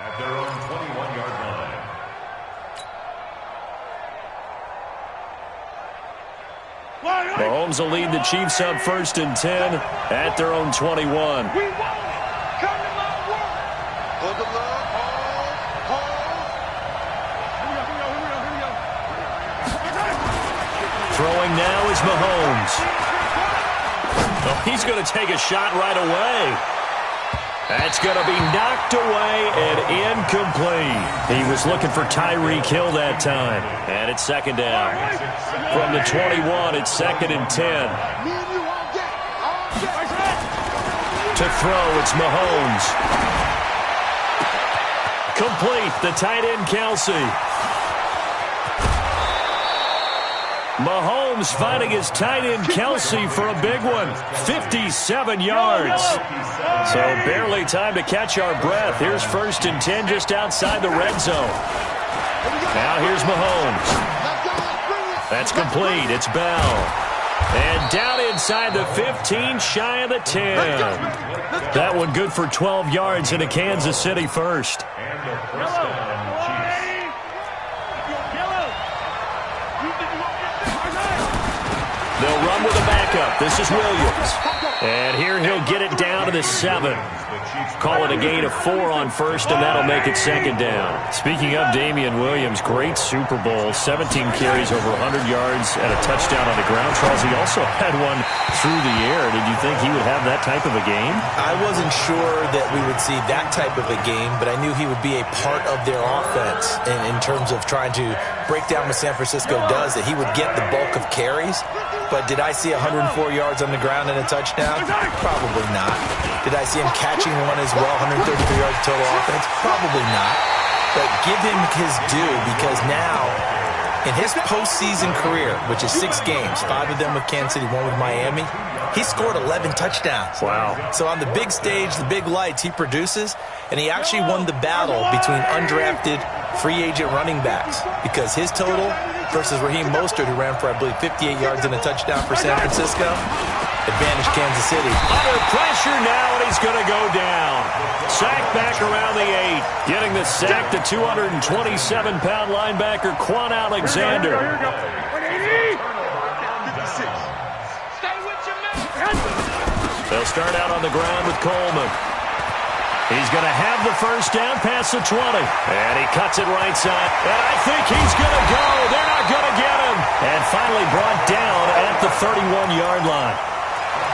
At their own 21-yard line. Mahomes will lead the Chiefs up 1st and 10 at their own 21. We want it. Come to my work. For the love, hold. Throwing now is Mahomes. Oh, he's going to take a shot right away. That's going to be knocked away and incomplete. He was looking for Tyreek Hill that time. And it's 2nd down. From the 21, it's 2nd and 10. To throw, it's Mahomes. Complete, the tight end Kelsey. Mahomes finding his tight end Kelsey for a big one. 57 yards. So barely time to catch our breath. Here's 1st and 10 just outside the red zone. Now here's Mahomes. That's complete. It's Bell. And down inside the 15, shy of the 10. That one good for 12 yards into Kansas City first. They'll run with a backup. This is Williams. And here he'll get it down to the 7. Call it a gain of 4 on 1st, and that'll make it 2nd down. Speaking of Damian Williams, great Super Bowl. 17 carries, over 100 yards, and a touchdown on the ground. Charles, he also had one through the air. Did you think he would have that type of a game? I wasn't sure that we would see that type of a game, but I knew he would be a part of their offense in terms of trying to break down what San Francisco does, that he would get the bulk of carries. But did I see 104 yards on the ground and a touchdown? Probably not. Did I see him catching one as well, 133 yards total offense? Probably not. But give him his due, because now, in his postseason career, which is 6 games, 5 of them with Kansas City, 1 with Miami, he scored 11 touchdowns. Wow. So on the big stage, the big lights, he produces, and he actually won the battle between undrafted free agent running backs, because his total versus Raheem Mostert, who ran for, I believe, 58 yards and a touchdown for San Francisco, advantage Kansas City. Under pressure now, and he's going to go down. Sacked back around the 8. Getting the sack, the 227-pound linebacker, Quan Alexander. They'll start out on the ground with Coleman. He's going to have the 1st down past the 20. And he cuts it right side. And I think he's going to go. They're not going to get him. And finally brought down at the 31-yard line.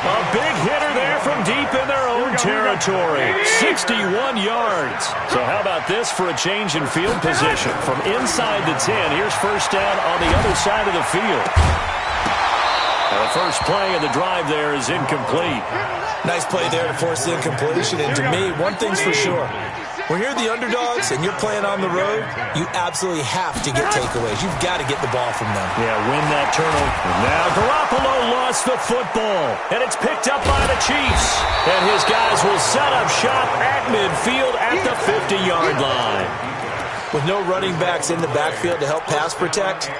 A big hitter there from deep in their own territory. 61 yards. So how about this for a change in field position? From inside the 10, here's 1st down on the other side of the field. And the first play of the drive there is incomplete. Nice play there to force the incompletion. And to me, one thing's for sure. When you're the underdogs and you're playing on the road, you absolutely have to get takeaways. You've got to get the ball from them. Yeah, win that turnover. Now Garoppolo lost the football, and it's picked up by the Chiefs. And his guys will set up shop at midfield at the 50-yard line. With no running backs in the backfield to help pass protect,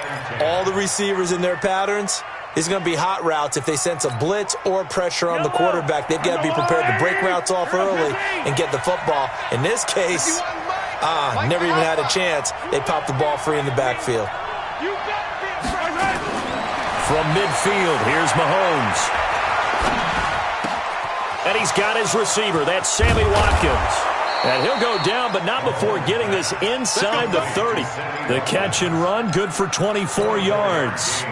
all the receivers in their patterns, it's going to be hot routes. If they sense a blitz or pressure on the quarterback, they've got to be prepared to break routes off early and get the football. In this case, never even had a chance. They popped the ball free in the backfield. From midfield, here's Mahomes. And he's got his receiver. That's Sammy Watkins. And he'll go down, but not before getting this inside the 30. The catch and run, good for 24 yards.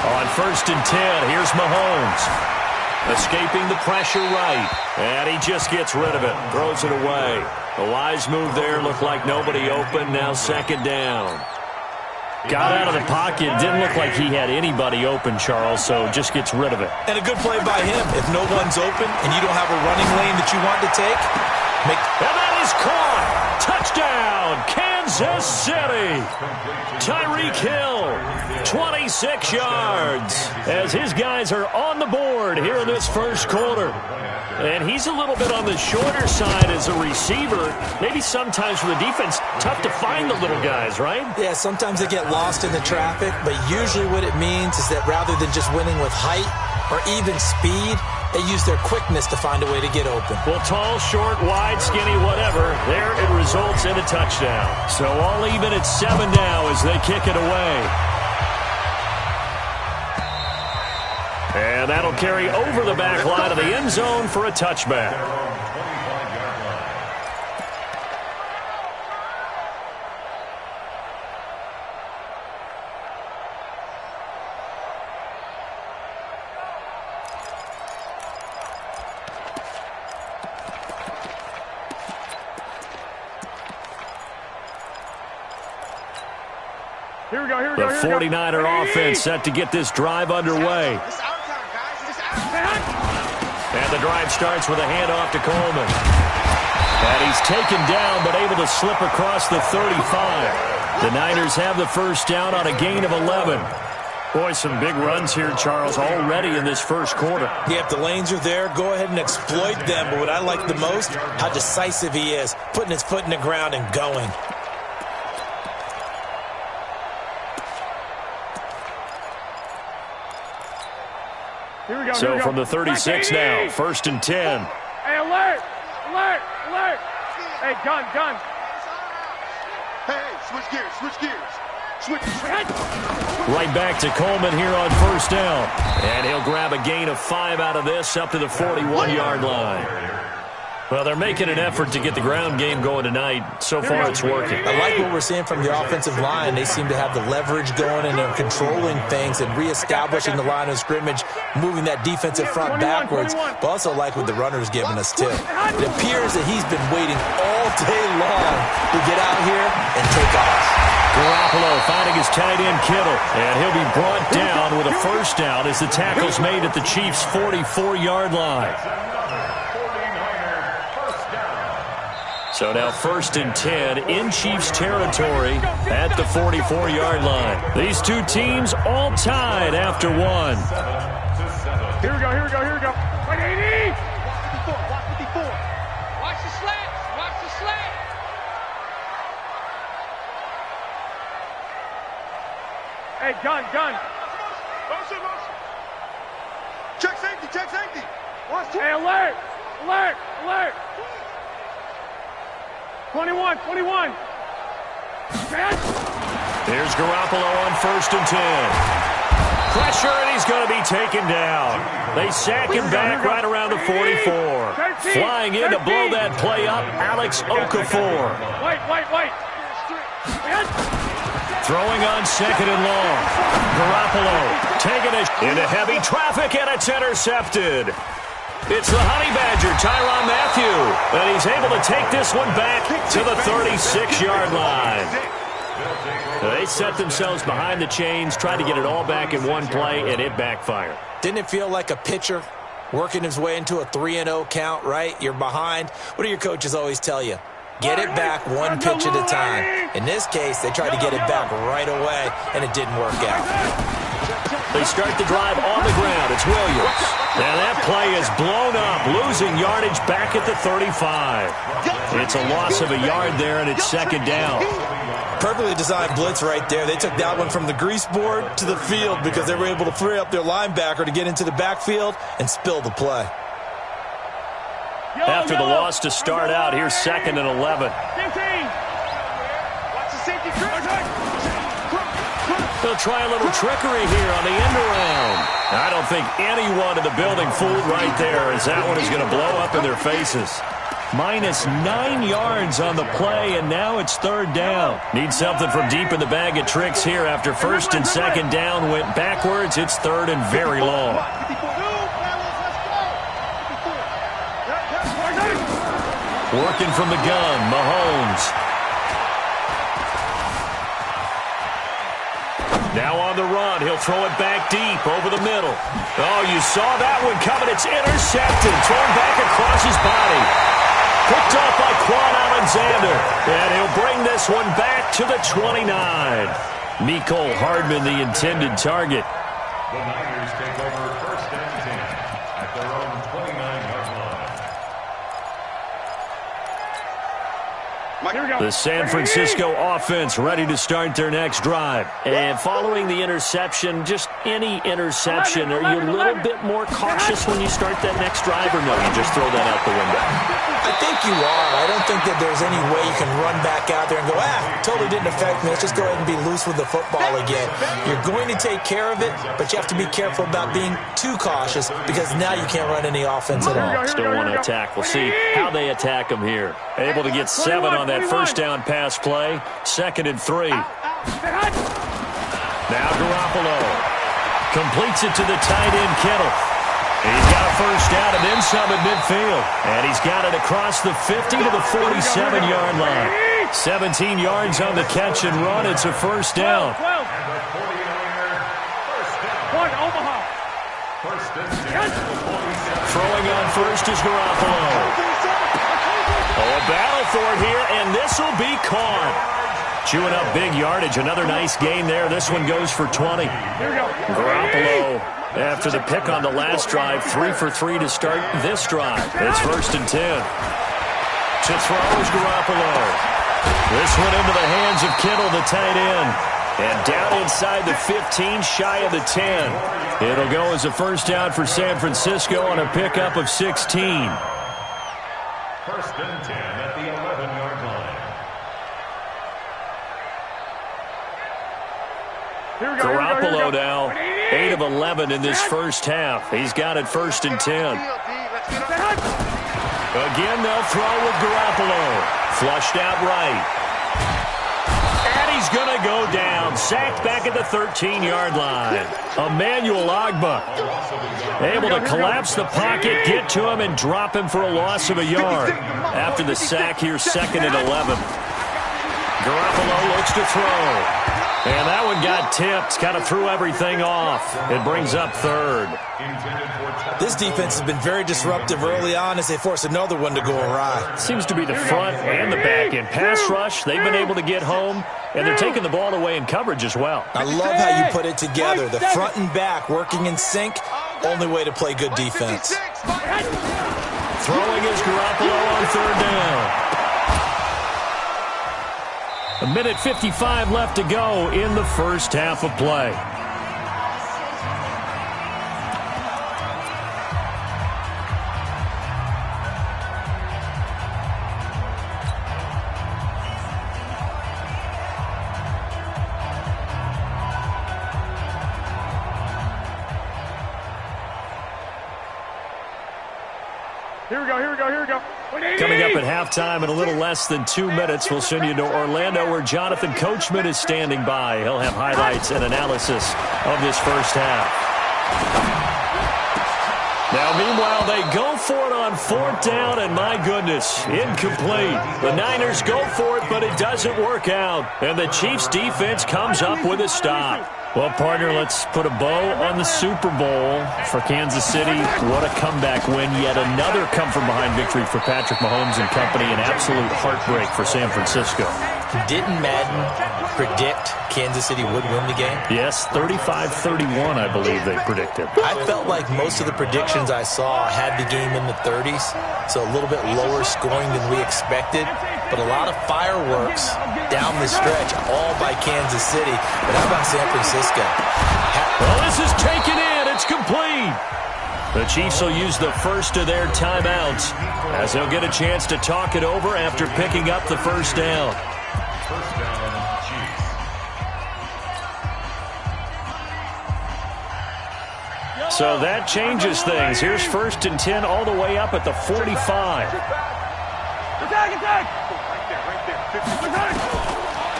On 1st and 10, here's Mahomes. Escaping the pressure right. And he just gets rid of it. Throws it away. A wise move there. Looked like nobody open. Now 2nd down. Got out of the pocket. Didn't look like he had anybody open, Charles, so just gets rid of it. And a good play by him. If no one's open and you don't have a running lane that you want to take, and that is caught. Touchdown, Kansas Kansas City. Tyreek Hill, 26 yards, as his guys are on the board here in this first quarter. And he's a little bit on the shorter side as a receiver. Maybe sometimes for the defense, tough to find the little guys, right? Yeah, sometimes they get lost in the traffic, but usually what it means is that rather than just winning with height or even speed, they use their quickness to find a way to get open. Well, tall, short, wide, skinny, whatever, there it results in a touchdown. So all even at 7 now as they kick it away. And that'll carry over the back line of the end zone for a touchback. Here we go. The 49er offense set to get this drive underway. And the drive starts with a handoff to Coleman. And he's taken down but able to slip across the 35. The Niners have the first down on a gain of 11. Boy, some big runs here, Charles, already in this first quarter. Yeah, if the lanes are there, go ahead and exploit them. But what I like the most, how decisive he is, putting his foot in the ground and going. So from the 36 now, 1st and 10. Hey, alert! Alert! Alert! Hey, gun! Hey, switch gears! Switch. Right back to Coleman here on 1st down. And he'll grab a gain of 5 out of this up to the 41-yard line. Well, they're making an effort to get the ground game going tonight. So far, it's working. I like what we're seeing from the offensive line. They seem to have the leverage going, and they're controlling things and reestablishing the line of scrimmage, moving that defensive front backwards. But also like what the runner's giving us, too. It appears that he's been waiting all day long to get out here and take off. Garoppolo finding his tight end Kittle, and he'll be brought down with a first down as the tackle's made at the Chiefs' 44-yard line. So now 1st and 10 in Chiefs territory at the 44-yard line. These two teams all tied after 1. Here we go. Like 80! Watch 54. Watch the slant. Hey, gun. Motion. Check safety. Hey, alert! 21. Here's Garoppolo on 1st and 10. Pressure, and he's going to be taken down. They sack him back right around the 44. Flying in to blow that play up, Alex Okafor. Wait. Throwing on 2nd and long. Garoppolo taking it into heavy traffic, and it's intercepted. It's the Honey Badger, Tyrann Mathieu, and he's able to take this one back to the 36-yard line. They set themselves behind the chains, tried to get it all back in one play, and it backfired. Didn't it feel like a pitcher working his way into a 3-0 count, right? You're behind. What do your coaches always tell you? Get it back one pitch at a time. In this case, they tried to get it back right away, and it didn't work out. They start the drive on the ground. It's Williams. And that play is blown up, losing yardage back at the 35. It's a loss of a yard there, and it's 2nd down. Perfectly designed blitz right there. They took that one from the grease board to the field because they were able to free up their linebacker to get into the backfield and spill the play. After the loss to start out, here's 2nd and 11. They'll try a little trickery here on the end around. I don't think anyone in the building fooled right there, as that one is going to blow up in their faces. -9 yards on the play, and now it's 3rd down. Need something from deep in the bag of tricks here after 1st and 2nd down went backwards. It's 3rd and very long. Working from the gun, Mahomes. Now on the run, he'll throw it back deep over the middle. Oh, you saw that one coming. It's intercepted, thrown back across his body. Picked off by Quan Alexander. And he'll bring this one back to the 29. Mecole Hardman, the intended target. The Niners take over 1st and 10 at their own 29-yard line. The San Francisco offense ready to start their next drive. And following the interception, just any interception, are you a little bit more cautious when you start that next drive, or no, you just throw that out the window? I think you are. I don't think that there's any way you can run back out there and go, totally didn't affect me. Let's just go ahead and be loose with the football again. You're going to take care of it, but you have to be careful about being too cautious because now you can't run any offense at all. Still want to attack. We'll see how they attack them here. Able to get 7 on that first down pass play. 2nd and 3. Now Garoppolo completes it to the tight end, Kittle. He's got a first down and then some at midfield. And he's got it across the 50 to the 47-yard line. 17 yards on the catch and run. It's a first down. Throwing on first is Garoppolo. Oh, a battle for it here, and this will be caught. Chewing up big yardage. Another nice gain there. This one goes for 20. Garoppolo, after the pick on the last drive, 3 for 3 to start this drive. It's 1st and 10. To throw is Garoppolo. This one into the hands of Kittle, the tight end. And down inside the 15, shy of the 10. It'll go as a first down for San Francisco on a pickup of 16. 1st and 10 at the 11-yard line. Garoppolo now, 8 of 11 in this first half. He's got it 1st and 10. Again, they'll throw with Garoppolo. Flushed out right. And he's going to go down. Sacked back at the 13-yard line. Emmanuel Ogbah able to collapse the pocket, get to him, and drop him for a loss of a yard. After the sack here, 2nd and 11. Garoppolo looks to throw. And that one got tipped. Kind of threw everything off. It brings up 3rd. This defense has been very disruptive early on as they force another one to go awry. Seems to be the front and the back end. Pass rush, they've been able to get home, and they're taking the ball away in coverage as well. I love how you put it together. The front and back working in sync. Only way to play good defense. Throwing is Garoppolo on 3rd down. 1:55 left to go in the first half of play. Here we go. Coming up at halftime in a little less than 2 minutes, we'll send you to Orlando where Jonathan Coachman is standing by. He'll have highlights and analysis of this first half. Now, meanwhile, they go for it on 4th down, and my goodness, incomplete. The Niners go for it, but it doesn't work out. And the Chiefs' defense comes up with a stop. Well, partner, let's put a bow on the Super Bowl for Kansas City. What a comeback win. Yet another come-from-behind victory for Patrick Mahomes and company. An absolute heartbreak for San Francisco. Didn't Madden predict Kansas City would win the game? Yes, 35-31, I believe they predicted. I felt like most of the predictions I saw had the game in the 30s, so a little bit lower scoring than we expected. But a lot of fireworks down the stretch, all by Kansas City. But how about San Francisco? Well, this is taken in. It's complete. The Chiefs will use the first of their timeouts as they'll get a chance to talk it over after picking up the first down. First down, Chiefs. So that changes things. Here's 1st and 10 all the way up at the 45. Attack!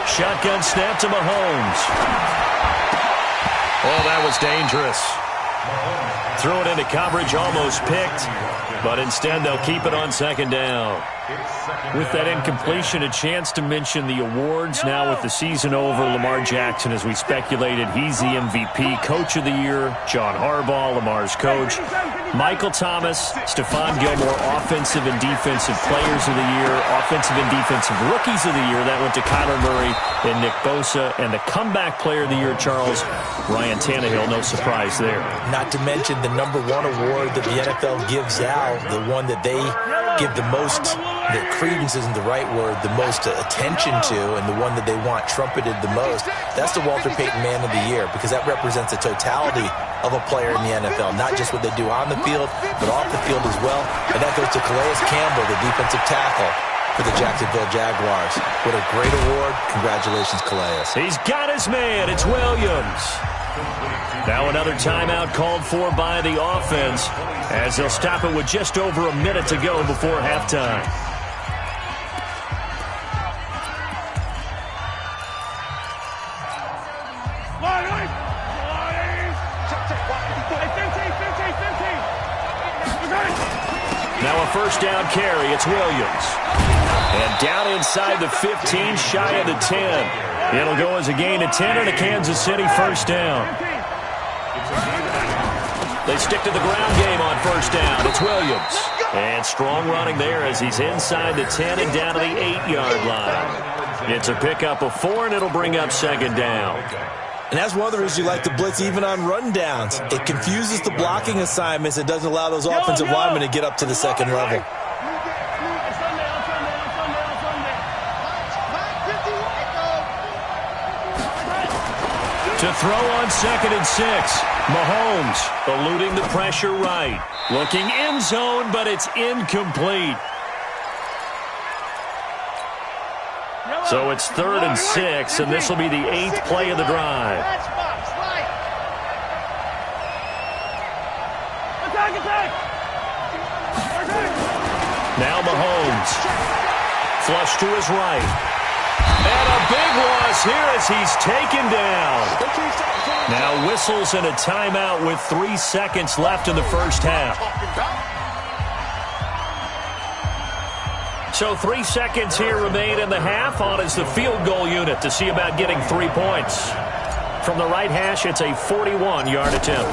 Shotgun snap to Mahomes. Oh, that was dangerous. Threw it into coverage, almost picked, but instead they'll keep it on 2nd down. With that incompletion, a chance to mention the awards. Now with the season over, Lamar Jackson, as we speculated, he's the MVP, Coach of the Year. John Harbaugh, Lamar's coach. Michael Thomas, Stephon Gilmore, Offensive and Defensive Players of the Year. Offensive and Defensive Rookies of the Year. That went to Kyler Murray and Nick Bosa. And the Comeback Player of the Year, Charles, Ryan Tannehill. No surprise there. Not to mention the #1 award that the NFL gives out, the one that they give the most, that credence isn't the right word, the most attention to, and the one that they want trumpeted the most. That's the Walter Payton Man of the Year, because that represents the totality of a player in the NFL, not just what they do on the field, but off the field as well. And that goes to Calais Campbell, the defensive tackle for the Jacksonville Jaguars. What a great award. Congratulations, Calais. He's got his man. It's Williams. Now another timeout called for by the offense, as they'll stop it with just over a minute to go before halftime. Now a first down carry. It's Williams. And down inside the 15, shy of the 10. It'll go as a gain of 10 and a Kansas City first down. They stick to the ground game on first down. It's Williams. And strong running there as he's inside the 10 and down to the 8-yard line. It's a pickup of 4, and it'll bring up second down. And that's one of the reasons you like to blitz even on rundowns. It confuses the blocking assignments. It doesn't allow those offensive linemen to get up to the second level. To throw on 2nd and 6. Mahomes eluding the pressure right. Looking end zone, but it's incomplete. So it's 3rd and 6, and this will be the 8th play of the drive. Now Mahomes. Flush to his right. And a big loss here as he's taken down. Now whistles and a timeout with 3 seconds left in the first half. So 3 seconds here remain in the half. On is the field goal unit to see about getting 3 points. From the right hash, it's a 41-yard attempt.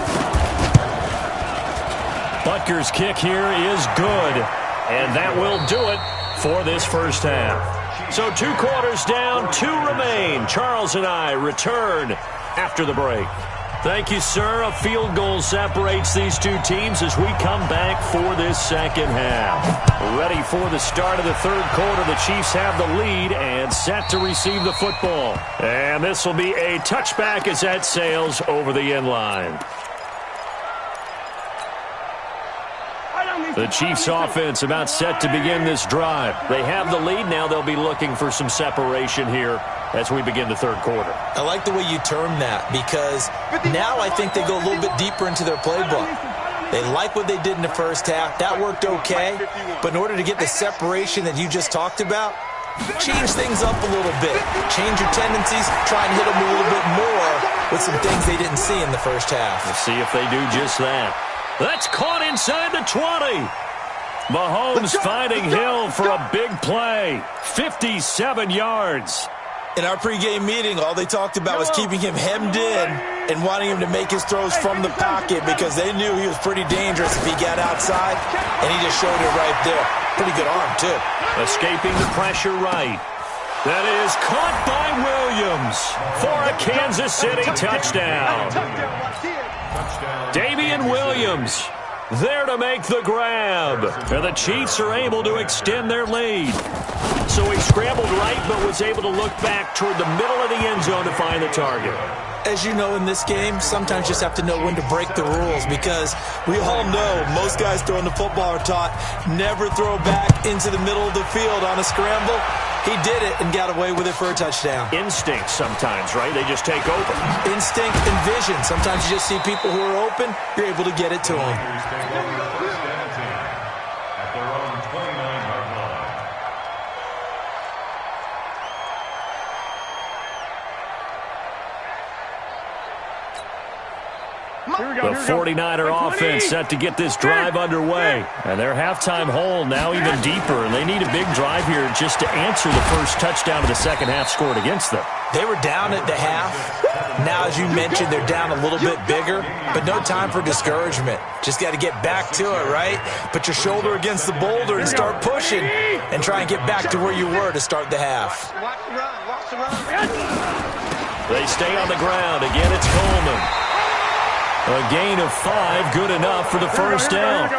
Butker's kick here is good. And that will do it for this first half. So 2 quarters down, 2 remain. Charles and I return after the break. Thank you, sir. A field goal separates these two teams as we come back for this second half. Ready for the start of the third quarter. The Chiefs have the lead and set to receive the football. And this will be a touchback as that sails over the end line. The Chiefs offense about set to begin this drive. They have the lead. Now they'll be looking for some separation here as we begin the third quarter. I like the way you term that, because now I think they go a little bit deeper into their playbook. They like what they did in the first half. That worked okay. But in order to get the separation that you just talked about, change things up a little bit. Change your tendencies. Try and hit them a little bit more with some things they didn't see in the first half. We'll see if they do just that. That's caught inside the 20. Mahomes finding Hill for a big play. 57 yards. In our pregame meeting, all they talked about was keeping him hemmed in and wanting him to make his throws from the pocket, because they knew he was pretty dangerous if he got outside, and he just showed it right there. Pretty good arm, too. Escaping the pressure right. That is caught by Williams for a Kansas City touchdown. Damian Williams there to make the grab. And the Chiefs are able to extend their lead. So he scrambled right, but was able to look back toward the middle of the end zone to find the target. As you know, in this game, sometimes you just have to know when to break the rules, because we all know most guys throwing the football are taught never throw back into the middle of the field on a scramble. He did it and got away with it for a touchdown. Instinct sometimes, right? They just take over. Instinct and vision. Sometimes you just see people who are open, you're able to get it to them. The 49er offense set to get this drive underway. And their halftime hole now even deeper, and they need a big drive here just to answer the first touchdown of the second half scored against them. They were down at the half. Now, as you mentioned, they're down a little bit bigger, but no time for discouragement. Just got to get back to it, right? Put your shoulder against the boulder and start pushing and try and get back to where you were to start the half. Watch the run. Watch the run. They stay on the ground. Again, it's Coleman. A gain of 5, good enough for the first down.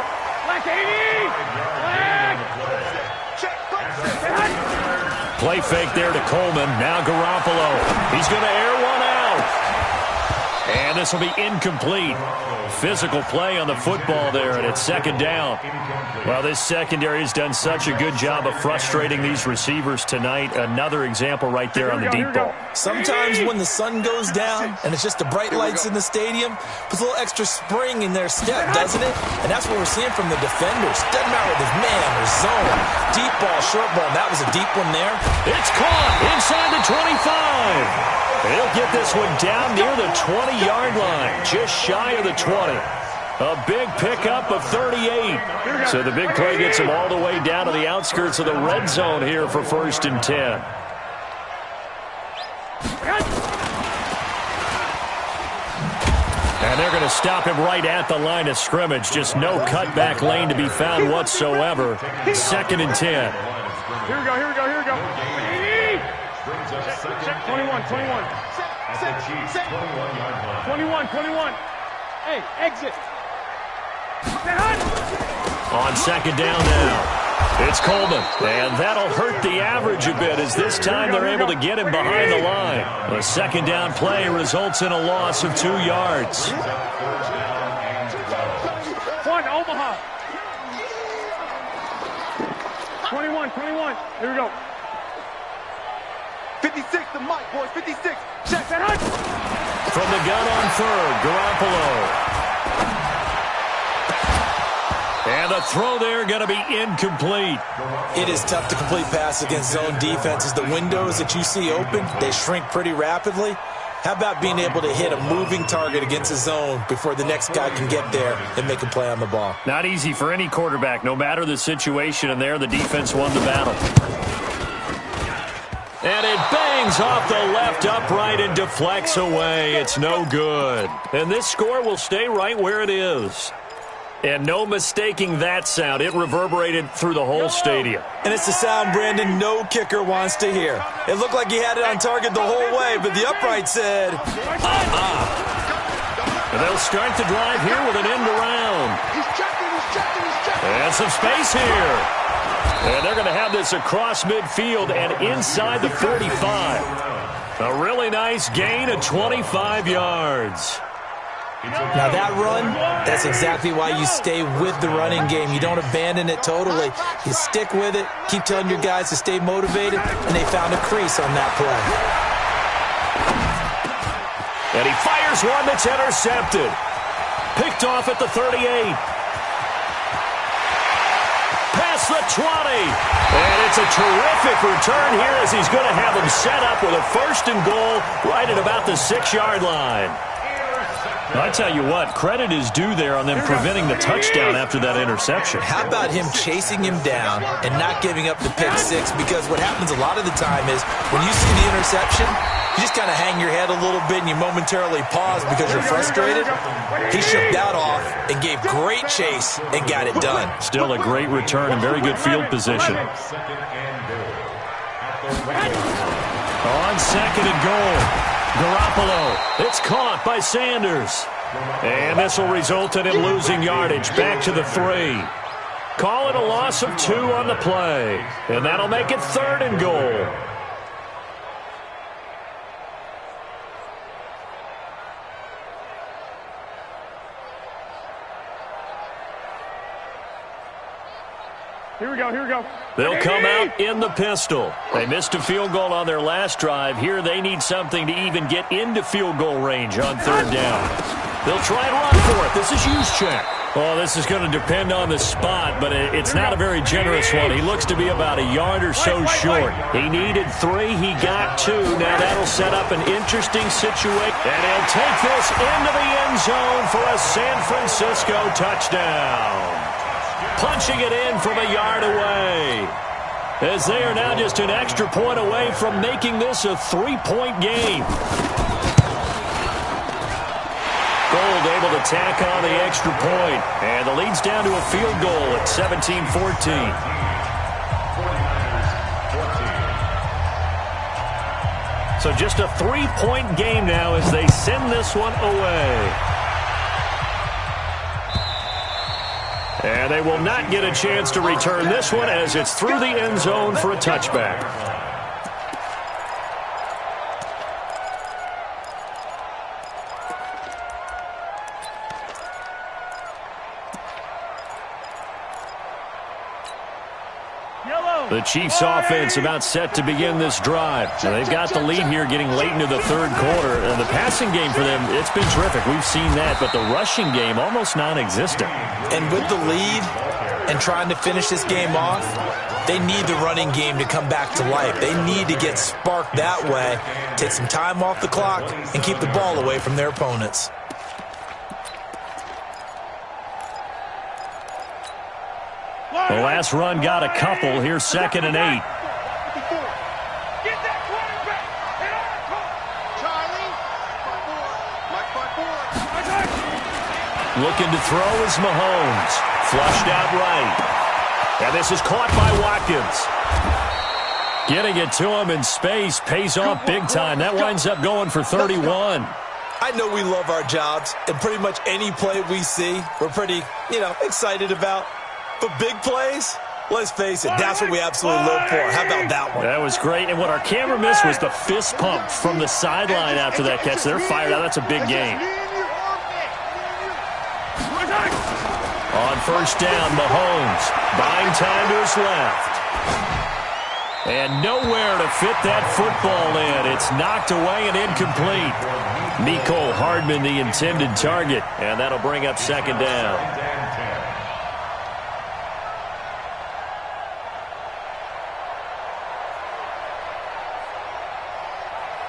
Play fake there to Coleman. Now Garoppolo. He's going to air one out. And this will be incomplete. Physical play on the football there, and it's second down. Well, this secondary has done such a good job of frustrating these receivers tonight. Another example right there on the deep ball. Sometimes when the sun goes down and it's just the bright lights in the stadium, puts a little extra spring in their step, doesn't it? And that's what we're seeing from the defenders. Doesn't matter whether it's man or zone. Deep ball, short ball. That was a deep one there. It's caught inside the 25. He'll get this one down near the 20-yard line, just shy of the 20. A big pickup of 38. So the big play gets him all the way down to the outskirts of the red zone here for 1st and 10. And they're going to stop him right at the line of scrimmage. Just no cutback lane to be found whatsoever. 2nd and 10. Here we go, here we go, here we go. 21. 21. Hey, exit. On 2nd down now, it's Coleman. And that'll hurt the average a bit as this time they're able to get him behind the line. A 2nd down play results in a loss of 2 yards. One, Omaha. 21. Here we go. 56, the mic, boys. 56. Check that hunt. From the gun on 3rd, Garoppolo. And the throw there going to be incomplete. It is tough to complete pass against zone defenses. The windows that you see open, they shrink pretty rapidly. How about being able to hit a moving target against a zone before the next guy can get there and make a play on the ball? Not easy for any quarterback, no matter the situation, and there the defense won the battle. And it bangs off the left upright and deflects away. It's no good. And this score will stay right where it is. And no mistaking that sound. It reverberated through the whole stadium. And it's the sound, Brandon, no kicker wants to hear. It looked like he had it on target the whole way, but the upright said, And they'll start the drive here with an end around. He's checking. And some space here. And they're going to have this across midfield and inside the 45. A really nice gain of 25 yards. now that run, that's exactly why you stay with the running game. You don't abandon it totally. You stick with it, keep telling your guys to stay motivated, and they found a crease on that play. And he fires one that's intercepted. Picked off at the 38. Past the 20. And it's a terrific return here as he's going to have them set up with a 1st and goal right at about the 6-yard line. I tell you what, credit is due there on them preventing the touchdown after that interception. How about him chasing him down and not giving up the pick six? Because what happens a lot of the time is when you see the interception, you just kind of hang your head a little bit and you momentarily pause because you're frustrated. He shook that off and gave great chase and got it done. Still a great return and very good field position. On 2nd and goal. Garoppolo, it's caught by Sanders. And this will result in him losing yardage back to the 3. Call it a loss of 2 on the play. And that'll make it 3rd and goal. Here we go. They'll come out in the pistol. They missed a field goal on their last drive. Here they need something to even get into field goal range on 3rd down. They'll try and run for it. This is Juszczyk. Well, this is going to depend on the spot, but it's not a very generous one. He looks to be about a yard or so short. He needed 3. He got 2. Now that'll set up an interesting situation. And he'll take this into the end zone for a San Francisco touchdown. Punching it in from a yard away. As they are now just an extra point away from making this a 3-point game. Gold able to tack on the extra point. And the lead's down to a field goal at 17-14. So just a 3-point game now as they send this one away. And they will not get a chance to return this one as it's through the end zone for a touchback. The Chiefs offense about set to begin this drive. And they've got the lead here getting late into the third quarter. And the passing game for them, it's been terrific. We've seen that. But the rushing game, almost non-existent. And with the lead and trying to finish this game off, they need the running game to come back to life. They need to get sparked that way, take some time off the clock, and keep the ball away from their opponents. The last run got a couple. Here's 2nd and 8. Get that quarterback and Charlie, Looking to throw is Mahomes. Flushed out right. And this is caught by Watkins. Getting it to him in space pays off big time. That winds up going for 31. I know we love our jobs, and pretty much any play we see, we're pretty, excited about. But big plays, let's face it, that's what we absolutely live for. How about that one? That was great. And what our camera missed was the fist pump from the sideline after that catch. They're fired out. That's a big game. On first down, Mahomes buying time to his left. And nowhere to fit that football in. It's knocked away and incomplete. Mecole Hardman, the intended target. And that'll bring up 2nd down.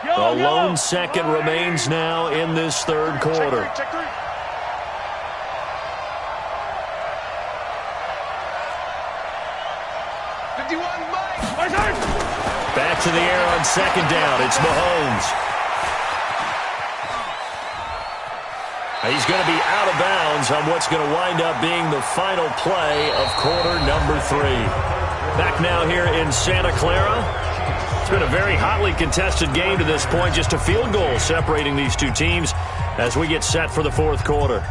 The lone second remains now in this third quarter. Back to the air on 2nd down. It's Mahomes. He's going to be out of bounds on what's going to wind up being the final play of quarter number 3. Back now here in Santa Clara. It's been a very hotly contested game to this point. Just a field goal separating these two teams as we get set for the fourth quarter.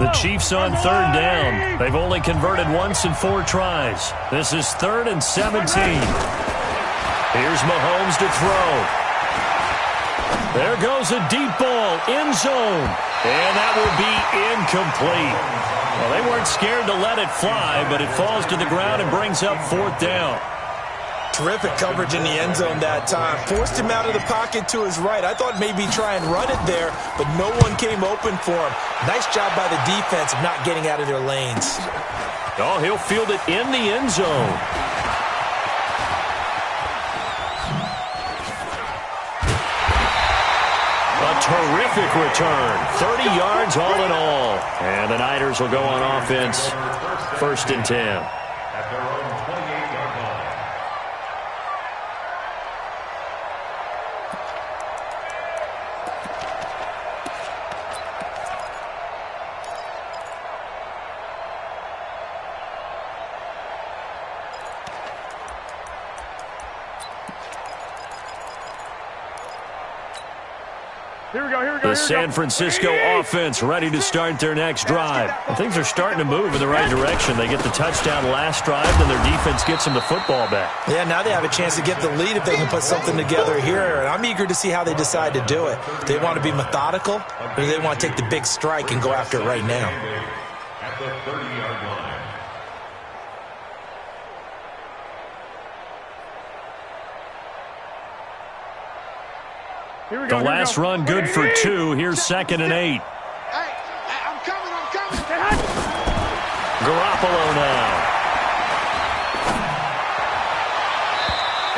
The Chiefs on 3rd down. They've only converted once in 4 tries. This is 3rd and 17. Here's Mahomes to throw. There goes a deep ball, end zone. And that will be incomplete. Well, they weren't scared to let it fly, but it falls to the ground and brings up 4th down. Terrific coverage in the end zone that time. Forced him out of the pocket to his right. I thought maybe try and run it there, but no one came open for him. Nice job by the defense of not getting out of their lanes. Oh, he'll field it in the end zone. A terrific return. 30 yards all in all. And the Niners will go on offense. 1st and 10. The San Francisco offense ready to start their next drive. And things are starting to move in the right direction. They get the touchdown last drive, then their defense gets them the football back. Yeah, now they have a chance to get the lead if they can put something together here. And I'm eager to see how they decide to do it. Do they want to be methodical, or do they want to take the big strike and go after it right now? At the 30-yard line. The last run good for 2. Here's 2nd and 8. Hey, I'm coming. Garoppolo now.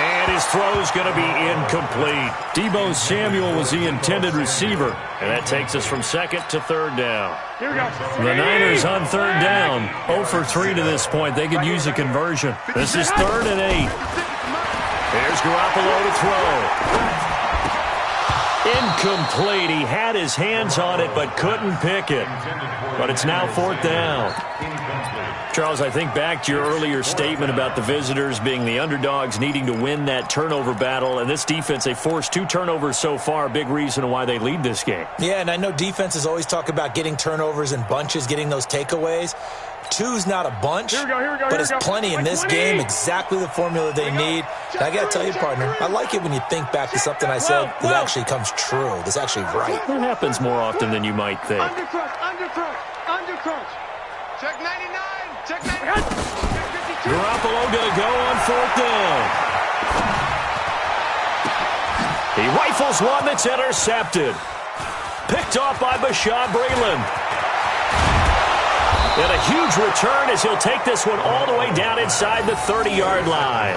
And his throw's going to be incomplete. Deebo Samuel was the intended receiver. And that takes us from 2nd to 3rd down. The Niners on 3rd down. 0 for 3 to this point. They could use a conversion. This is 3rd and 8. Here's Garoppolo to throw. Incomplete. He had his hands on it but couldn't pick it. But it's now 4th down. Charles, I think back to your earlier statement about the visitors being the underdogs, needing to win that turnover battle. And this defense, they forced 2 turnovers so far. Big reason why they lead this game. Yeah, and I know defenses always talk about getting turnovers in bunches, getting those takeaways. 2's not a bunch, but it's plenty in this game, exactly the formula they need. And I got to tell you, partner, I like it when you think back to something I said that actually comes true, that's actually right. It happens more often than you might think. Undercrunch. Check 99. Check 99. Garoppolo going to go on 4th down. He rifles one that's intercepted. Picked off by Bashaud Breeland. And a huge return as he'll take this one all the way down inside the 30-yard line.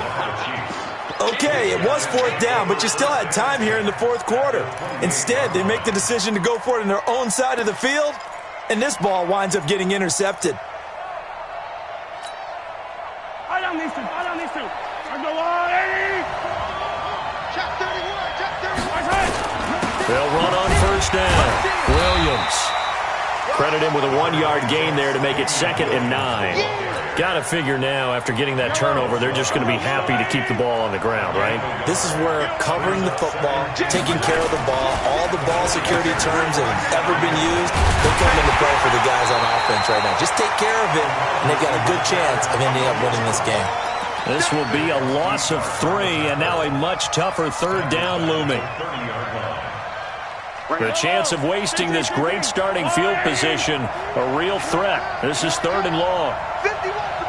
Okay, it was 4th down, but you still had time here in the 4th quarter. Instead, they make the decision to go for it on their own side of the field, and this ball winds up getting intercepted. I don't need to. I'm the They'll run on 1st down. Williams. Credit him with a 1-yard gain there to make it 2nd and 9. Got to figure now, after getting that turnover, they're just going to be happy to keep the ball on the ground, right? This is where covering the football, taking care of the ball, all the ball security terms that have ever been used, they come into play for the guys on offense right now. Just take care of it, and they've got a good chance of ending up winning this game. This will be a loss of 3, and now a much tougher 3rd down looming. The chance of wasting this great starting field position, a real threat. This is 3rd and long. 51 to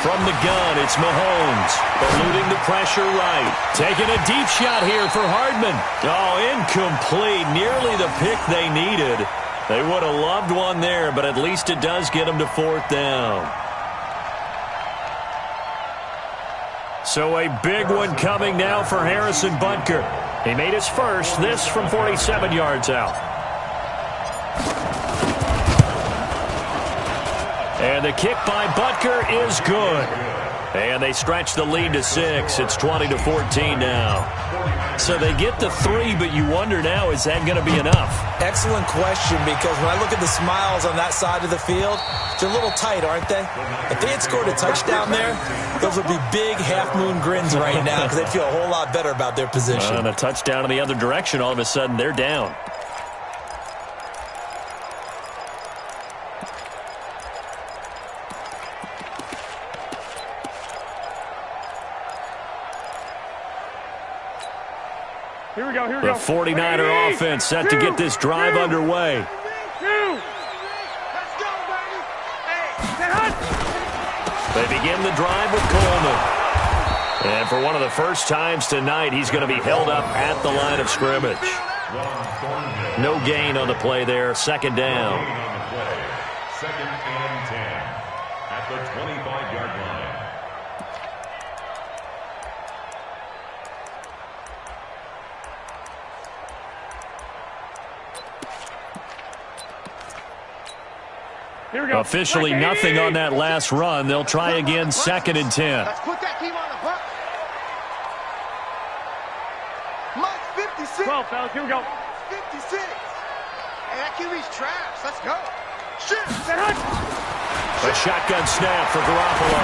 From the gun, it's Mahomes. Eluding the pressure right. Taking a deep shot here for Hardman. Oh, incomplete. Nearly the pick they needed. They would have loved one there, but at least it does get them to 4th down. So a big one coming now for Harrison Butker. He made his first, this from 47 yards out. And the kick by Butker is good. And they stretch the lead to 6. It's 20-14 now. So they get the 3, but you wonder now, is that going to be enough? Excellent question, because when I look at the smiles on that side of the field, they're a little tight, aren't they? If they had scored a touchdown there, those would be big half-moon grins right now because they'd feel a whole lot better about their position. And a touchdown in the other direction, all of a sudden, they're down. Here we go. The 49er offense set to get this drive underway. Let's go, baby. Hey. They begin the drive with Coleman. And for one of the first times tonight, he's going to be held up at the line of scrimmage. No gain on the play there. 2nd down. 2nd and 10 at the 25-yard line. Officially nothing on that last run. They'll try again 2nd and 10. Let's put that team on the buck. Mike's 56. 12, fellas. Here we go. 56. Hey, that QB's trash. Let's go. Shit. A shotgun snap for Garoppolo.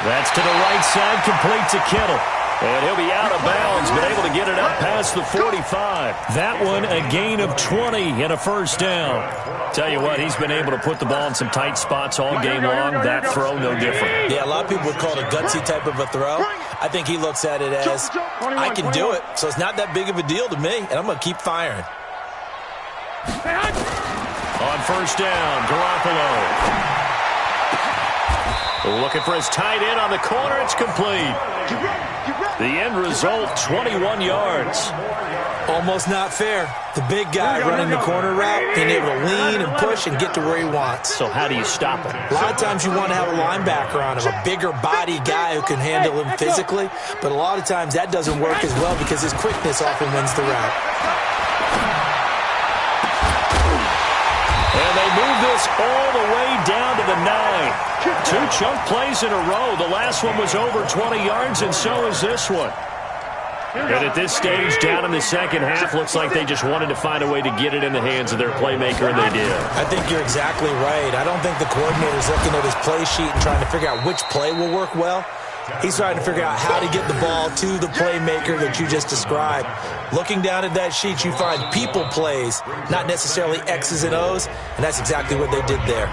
That's to the right side, complete to Kittle. And he'll be out of bounds, but able to get it up past the 45. That one, a gain of 20 and a first down. Tell you what, he's been able to put the ball in some tight spots all game long. That throw, no different. Yeah, a lot of people would call it a gutsy type of a throw. I think he looks at it as, I can do it, so it's not that big of a deal to me, and I'm going to keep firing. On first down, Garoppolo. Looking for his tight end on the corner. It's complete. The end result, 21 yards. Almost not fair. The big guy running the corner route, being able to lean and push and get to where he wants. So how do you stop him? A lot of times you want to have a linebacker on him, a bigger body guy who can handle him physically, but a lot of times that doesn't work as well because his quickness often wins the route. And they move this all the way down to the 9. 2 chunk plays in a row. The last one was over 20 yards, and so is this one. And at this stage, down in the second half, looks like they just wanted to find a way to get it in the hands of their playmaker, and they did. I think you're exactly right. I don't think the coordinator's looking at his play sheet and trying to figure out which play will work well. He's trying to figure out how to get the ball to the playmaker that you just described. Looking down at that sheet, you find people plays, not necessarily X's and O's, and that's exactly what they did there.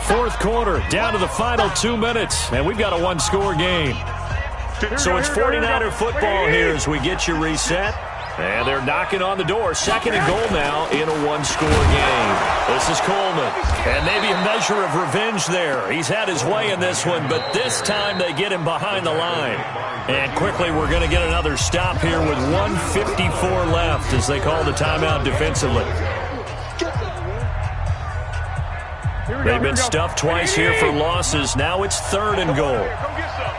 Fourth quarter, down to the final 2 minutes, and we've got a one-score game. So it's 49er football here as we get you reset. And they're knocking on the door. Second and goal now in a one-score game. This is Coleman. And maybe a measure of revenge there. He's had his way in this one, but this time they get him behind the line. And quickly we're going to get another stop here with 1:54 left as they call the timeout defensively. They've been stuffed twice here for losses. Now it's third and goal. Come get some.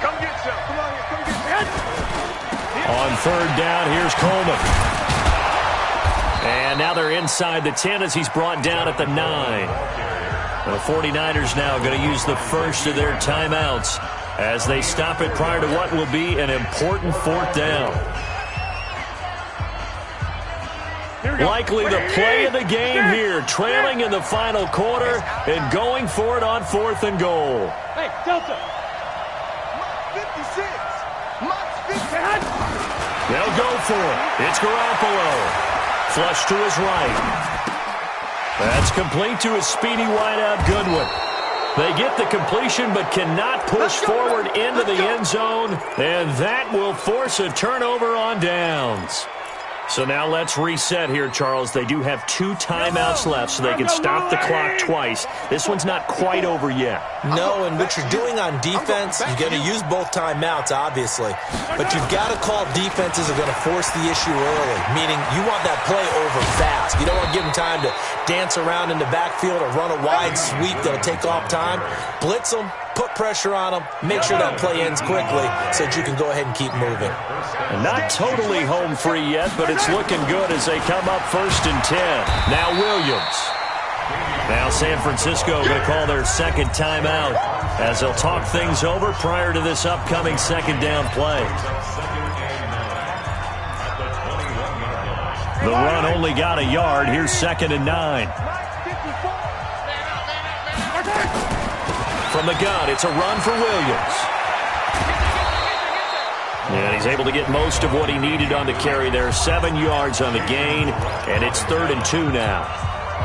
Come on here. Come get some. On third down, here's Coleman. And now they're inside the 10 as he's brought down at the 9. The 49ers now going to use the first of their timeouts as they stop it prior to what will be an important fourth down. Likely the play of the game here, trailing in the final quarter and going for it on fourth and goal. Hey, Delta. 56. They'll go for it. It's Garoppolo. Flush to his right. That's complete to his speedy wideout Goodwin. They get the completion but cannot push forward into the end zone, and that will force a turnover on downs. So now let's reset here, Charles. They do have 2 timeouts left, so they can stop the clock twice. This one's not quite over yet. No, and what you're doing on defense, you're going to use both timeouts, obviously. But you've got to call defenses that are going to force the issue early, meaning you want that play over fast. You don't want to give them time to dance around in the backfield or run a wide sweep that'll take off time. Blitz them, put pressure on them, make sure that play ends quickly so that you can go ahead and keep moving. And not totally home free yet, but it's looking good as they come up first and 10. Now Williams. Now San Francisco going to call their second timeout as they'll talk things over prior to this upcoming second down play. The run only got a yard. Here's second and 9. From the gun, it's a run for Williams. And he's able to get most of what he needed on the carry there. 7 yards on the gain, and it's third and 2 now.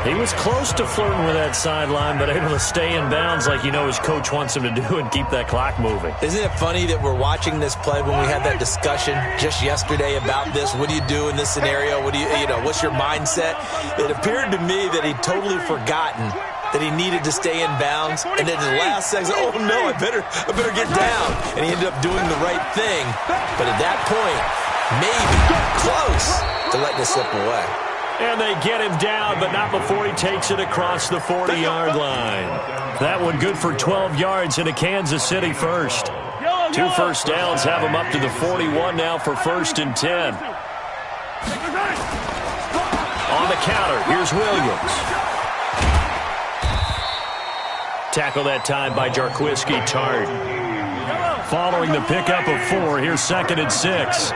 He was close to flirting with that sideline, but able to stay in bounds like you know his coach wants him to do and keep that clock moving. Isn't it funny that we're watching this play when we had that discussion just yesterday about this? What do you do in this scenario? What do you know, what's your mindset? It appeared to me that he'd totally forgotten that he needed to stay in bounds, and then the last second, oh no, I better get down. And he ended up doing the right thing, but at that point, maybe close to letting it slip away. And they get him down, but not before he takes it across the 40-yard line. That one good for 12 yards into Kansas City first. 2 first downs have him up to the 41 now for first and 10. On the counter, here's Williams. Tackle that time by Jarquiski Tart. Following the pickup of 4, here's second and 6.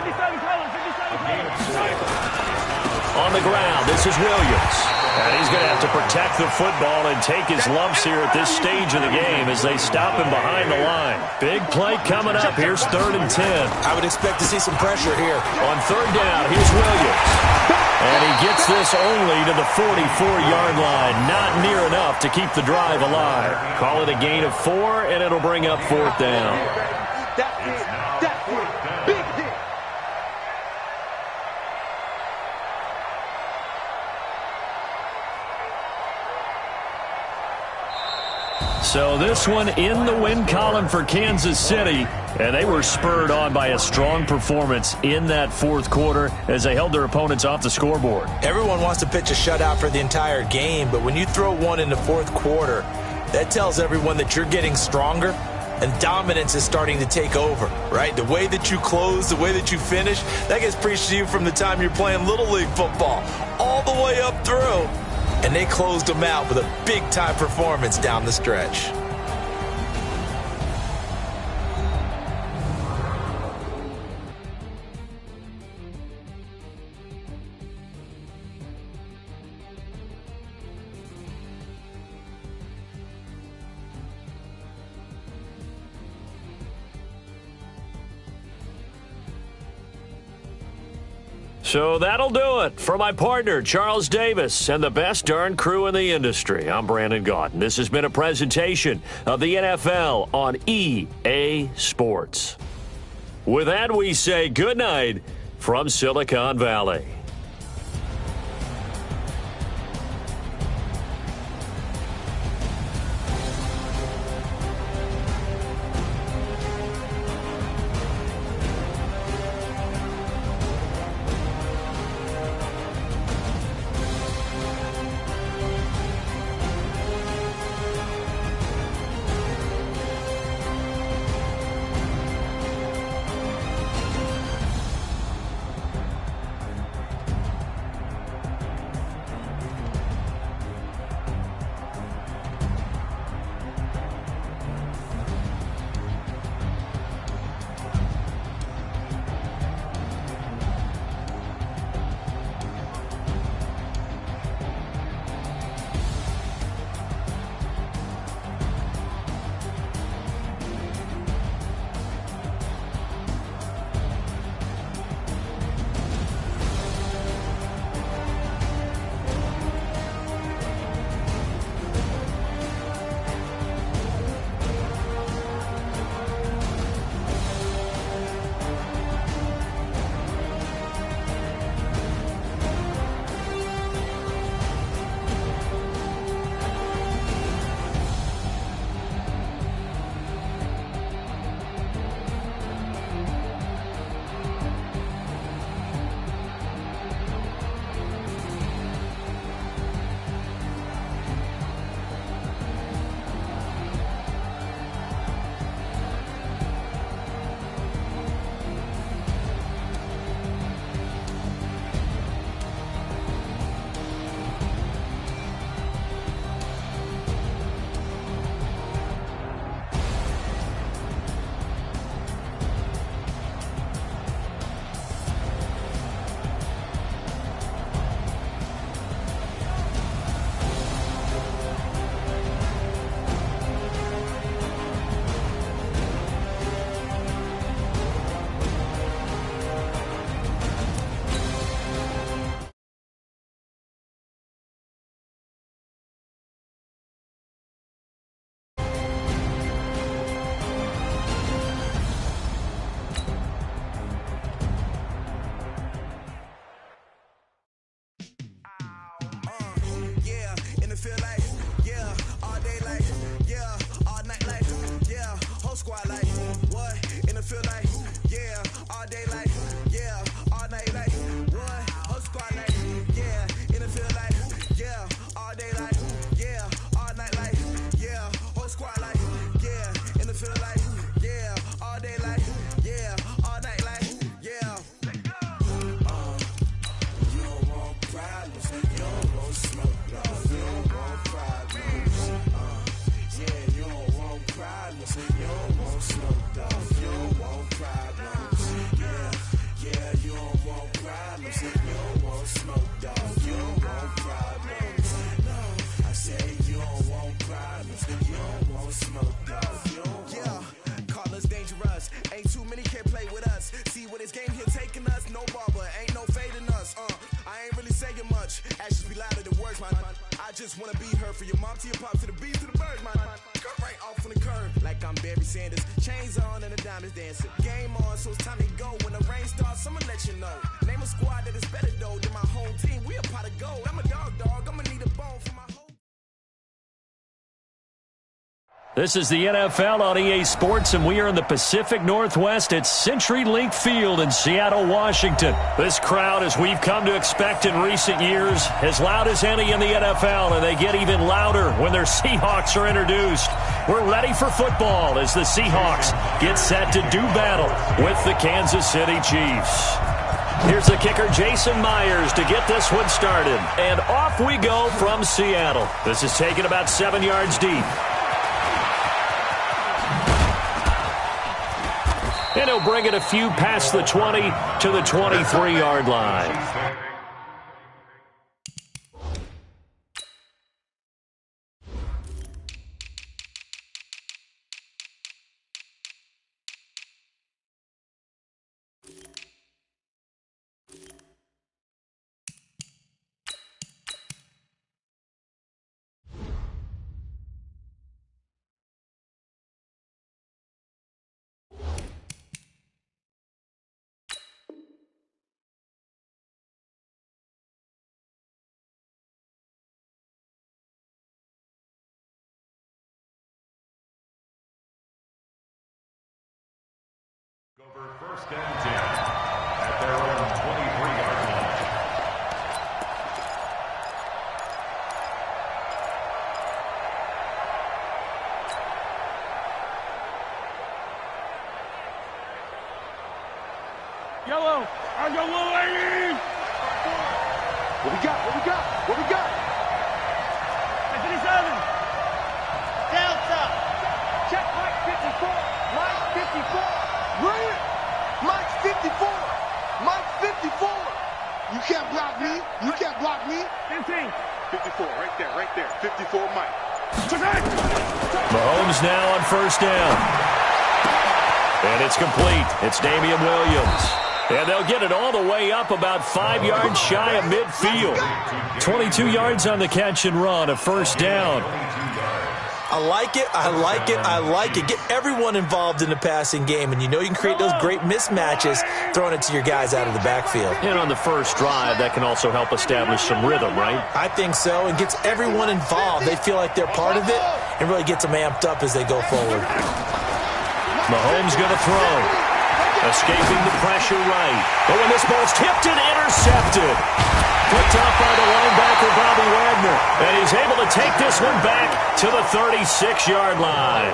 On the ground, this is Williams. And he's going to have to protect the football and take his lumps here at this stage of the game as they stop him behind the line. Big play coming up. Here's 3rd and 10. I would expect to see some pressure here. On 3rd down, here's Williams. And he gets this only to the 44-yard line. Not near enough to keep the drive alive. Call it a gain of 4, and it'll bring up 4th down. That's it. Big hit. So this one in the win column for Kansas City, and they were spurred on by a strong performance in that 4th quarter as they held their opponents off the scoreboard. Everyone wants to pitch a shutout for the entire game, but when you throw one in the 4th quarter, that tells everyone that you're getting stronger and dominance is starting to take over, right? The way that you close, the way that you finish, that gets preached to you from the time you're playing Little League football all the way up through. And they closed them out with a big-time performance down the stretch. So that'll do it for my partner, Charles Davis, and the best darn crew in the industry. I'm Brandon Gaudin. This has been a presentation of the NFL on EA Sports. With that, we say good night from Silicon Valley. You don't want smoke, dog. You don't want problems. Yeah, call us dangerous. Ain't too many can play with us. See where this game here taking us. No barber, ain't no fading us. I ain't really saying much. Actions be louder than words, man. I just wanna be heard for your mom to your pop to the beat to the bird, man. Cut right off on the curb like I'm Barry Sanders. Chains on and the diamonds dancing. Game on, so it's time to go. When the rain starts, I'ma let you know. Name a squad that is better though than my whole team. We a pot of gold. I'm a dog. I'ma need a bone for my whole. This is the NFL on EA Sports, and we are in the Pacific Northwest at CenturyLink Field in Seattle, Washington. This crowd, as we've come to expect in recent years, as loud as any in the NFL, and they get even louder when their Seahawks are introduced. We're ready for football as the Seahawks get set to do battle with the Kansas City Chiefs. Here's the kicker, Jason Myers, to get this one started. And off we go from Seattle. This is taken about 7 yards deep. And he'll bring it a few past the 20 to the 23-yard line. Over first and 10 at their own 23-yard line. Yellow, on your little lady! What we got? What we got? What we got? 57! Delta! Check Mike 54. Mike 54. Bring it. Mike 54. Mike 54. You can't block me. You can't block me. 15! 54, right there, right there. 54 Mike. Mahomes now on first down. And it's complete. It's Damian Williams. And they'll get it all the way up about 5 yards shy of midfield. 22 yards on the catch and run, a first down. I like it, I like it, I like it. Get everyone involved in the passing game, and you know you can create those great mismatches throwing it to your guys out of the backfield. And on the first drive, that can also help establish some rhythm, right? I think so, and gets everyone involved. They feel like they're part of it and really gets them amped up as they go forward. Mahomes going to throw. Escaping the pressure right. But when this ball's tipped and intercepted. Picked off by the linebacker, Bobby Wagner. And he's able to take this one back to the 36-yard line.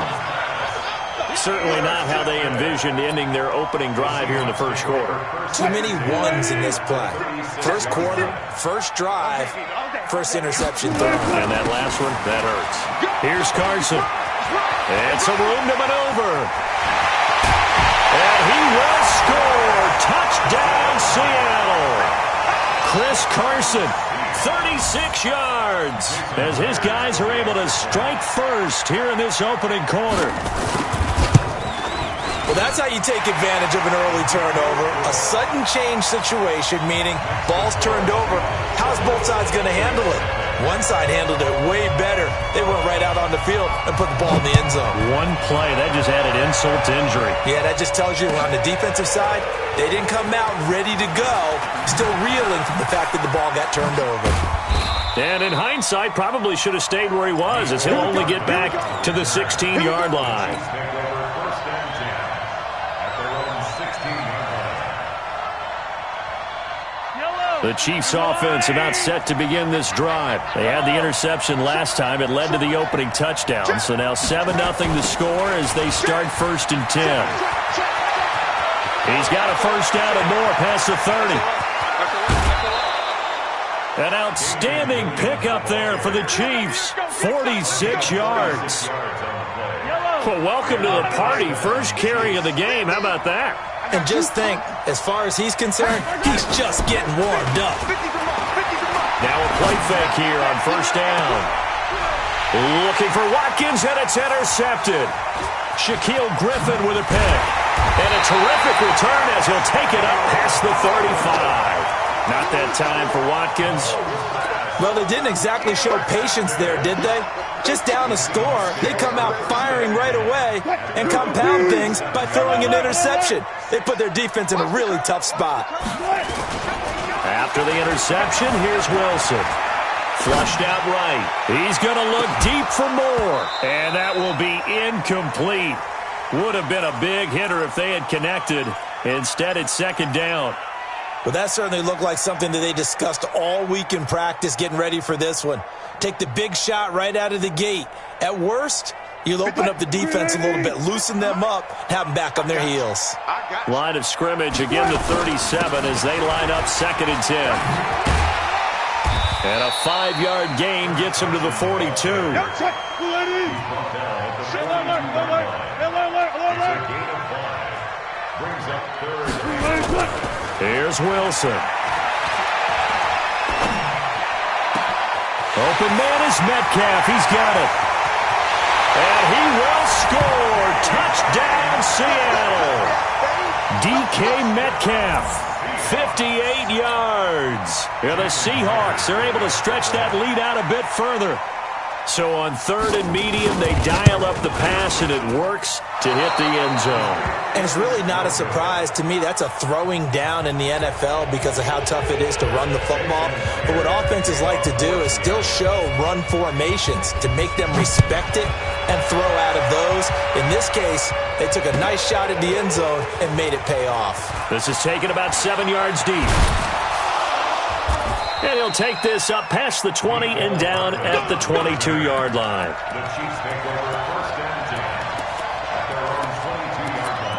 Certainly not how they envisioned ending their opening drive here in the first quarter. Too many ones in this play. First quarter, first drive, first interception thrown. And that last one, that hurts. Here's Carson. And some room to maneuver. And he will score. Touchdown, Seattle. Chris Carson, 36 yards, as his guys are able to strike first here in this opening quarter. Well, that's how you take advantage of an early turnover. A sudden change situation, meaning ball's turned over. How's both sides going to handle it? One side handled it way better. They went right out on the field and put the ball in the end zone. One play, that just added insult to injury. Yeah, that just tells you on the defensive side, they didn't come out ready to go, still reeling from the fact that the ball got turned over. And in hindsight, probably should have stayed where he was, as he'll only get back to the 16-yard line. The Chiefs offense about set to begin this drive. They had the interception last time. It led to the opening touchdown. So now 7-0 the score as they start first and 10. He's got a first down and more past the 30. An outstanding pickup there for the Chiefs. 46 yards. Well, welcome to the party. First carry of the game. How about that? And just think, as far as he's concerned, he's just getting warmed up. Now a play fake here on first down. Looking for Watkins, and it's intercepted. Shaquille Griffin with a pick. And a terrific return as he'll take it up past the 35. Not that time for Watkins. Well, they didn't exactly show patience there, did they? Just down a score, they come out firing right away and compound things by throwing an interception. They put their defense in a really tough spot. After the interception, here's Wilson. Flushed out right. He's going to look deep for more. And that will be incomplete. Would have been a big hitter if they had connected. Instead, it's second down. Well, that certainly looked like something that they discussed all week in practice getting ready for this one. Take the big shot right out of the gate. At worst, you'll open up the defense a little bit, loosen them up, have them back on their heels. Line of scrimmage again to 37 as they line up 2nd and 10. And a 5-yard gain gets him to the 42. Here's Wilson. Open man is Metcalf. He's got it. And he will score. Touchdown, Seattle. DK Metcalf. 58 yards. And the Seahawks are able to stretch that lead out a bit further. So on 3rd and medium, they dial up the pass, and it works to hit the end zone. And it's really not a surprise to me. That's a throwing down in the NFL because of how tough it is to run the football. But what offenses like to do is still show run formations to make them respect it and throw out of those. In this case, they took a nice shot at the end zone and made it pay off. This is taken about 7 yards deep. And he'll take this up past the 20 and down at the 22-yard line. The Chiefs take over 1st and 10 at their own 22-yard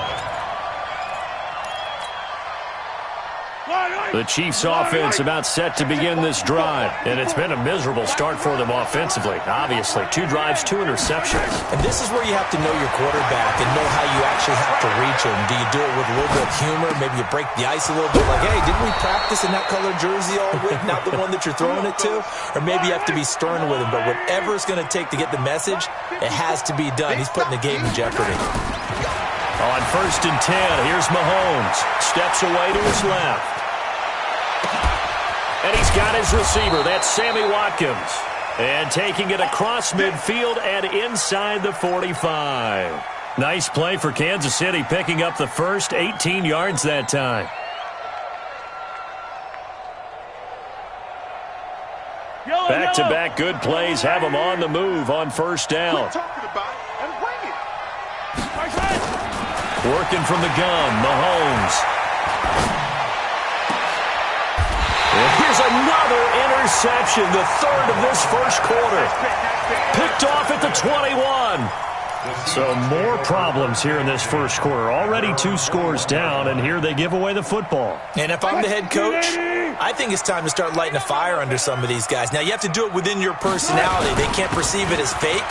line. The Chiefs' offense about set to begin this drive, and it's been a miserable start for them offensively. Obviously, 2 drives, 2 interceptions. And this is where you have to know your quarterback and know how you actually have to reach him. Do you do it with a little bit of humor? Maybe you break the ice a little bit, like, hey, didn't we practice in that colored jersey all week, not the one that you're throwing it to? Or maybe you have to be stern with him, but whatever it's going to take to get the message, it has to be done. He's putting the game in jeopardy. On 1st and 10, here's Mahomes. Steps away to his left. And he's got his receiver. That's Sammy Watkins. And taking it across midfield and inside the 45. Nice play for Kansas City, picking up the first 18 yards that time. Back-to-back good plays have them on the move on 1st down. Working from the gun, Mahomes. And here's another interception, the 3rd of this 1st quarter. Picked off at the 21. So more problems here in this 1st quarter. Already 2 scores down, and here they give away the football. And if I'm the head coach, I think it's time to start lighting a fire under some of these guys. Now, you have to do it within your personality. They can't perceive it as fake.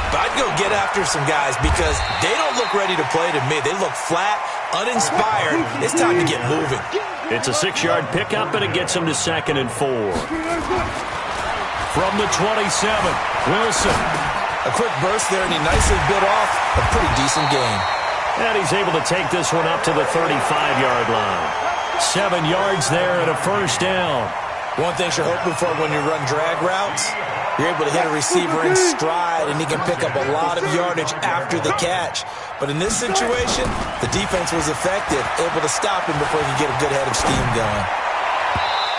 But I'd go get after some guys because they don't look ready to play to me. They look flat, uninspired. It's time to get moving. It's a 6-yard pickup, and it gets him to 2nd and 4. From the 27, Wilson. A quick burst there, and he nicely bit off a pretty decent gain. And he's able to take this one up to the 35-yard line. 7 yards there and a 1st down. One thing you're hoping for when you run drag routes, you're able to hit a receiver in stride, and he can pick up a lot of yardage after the catch. But in this situation, the defense was effective, able to stop him before he could get a good head of steam going.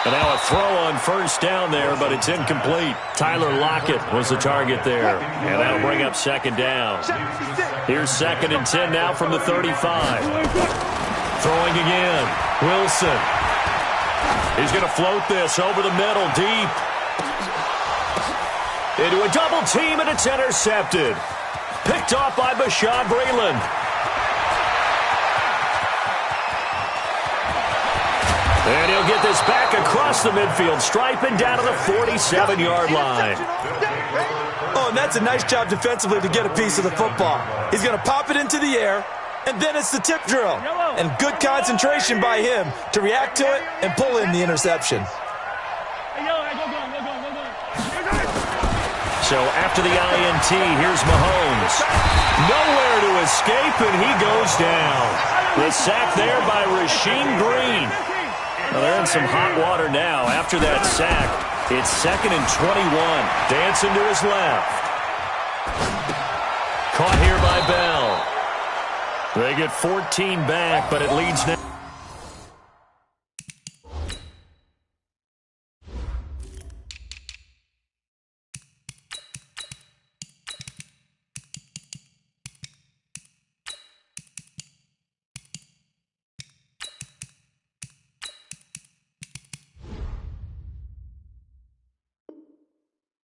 And now a throw on 1st down there, but it's incomplete. Tyler Lockett was the target there, and that'll bring up 2nd down. Here's 2nd and 10 now from the 35. Throwing again, Wilson. He's going to float this over the middle, deep. Into a double team, and it's intercepted. Picked off by Bashaud Breeland. And he'll get this back across the midfield stripe and down to the 47-yard line. Oh, and that's a nice job defensively to get a piece of the football. He's going to pop it into the air, and then it's the tip drill. And good concentration by him to react to it and pull in the interception. So after the INT, here's Mahomes. Nowhere to escape, and he goes down. The sack there by Rasheem Green. Well, they're in some hot water now. After that sack, it's 2nd and 21. Dancing to his left. Caught here by Bell. They get 14 back, but it leads now.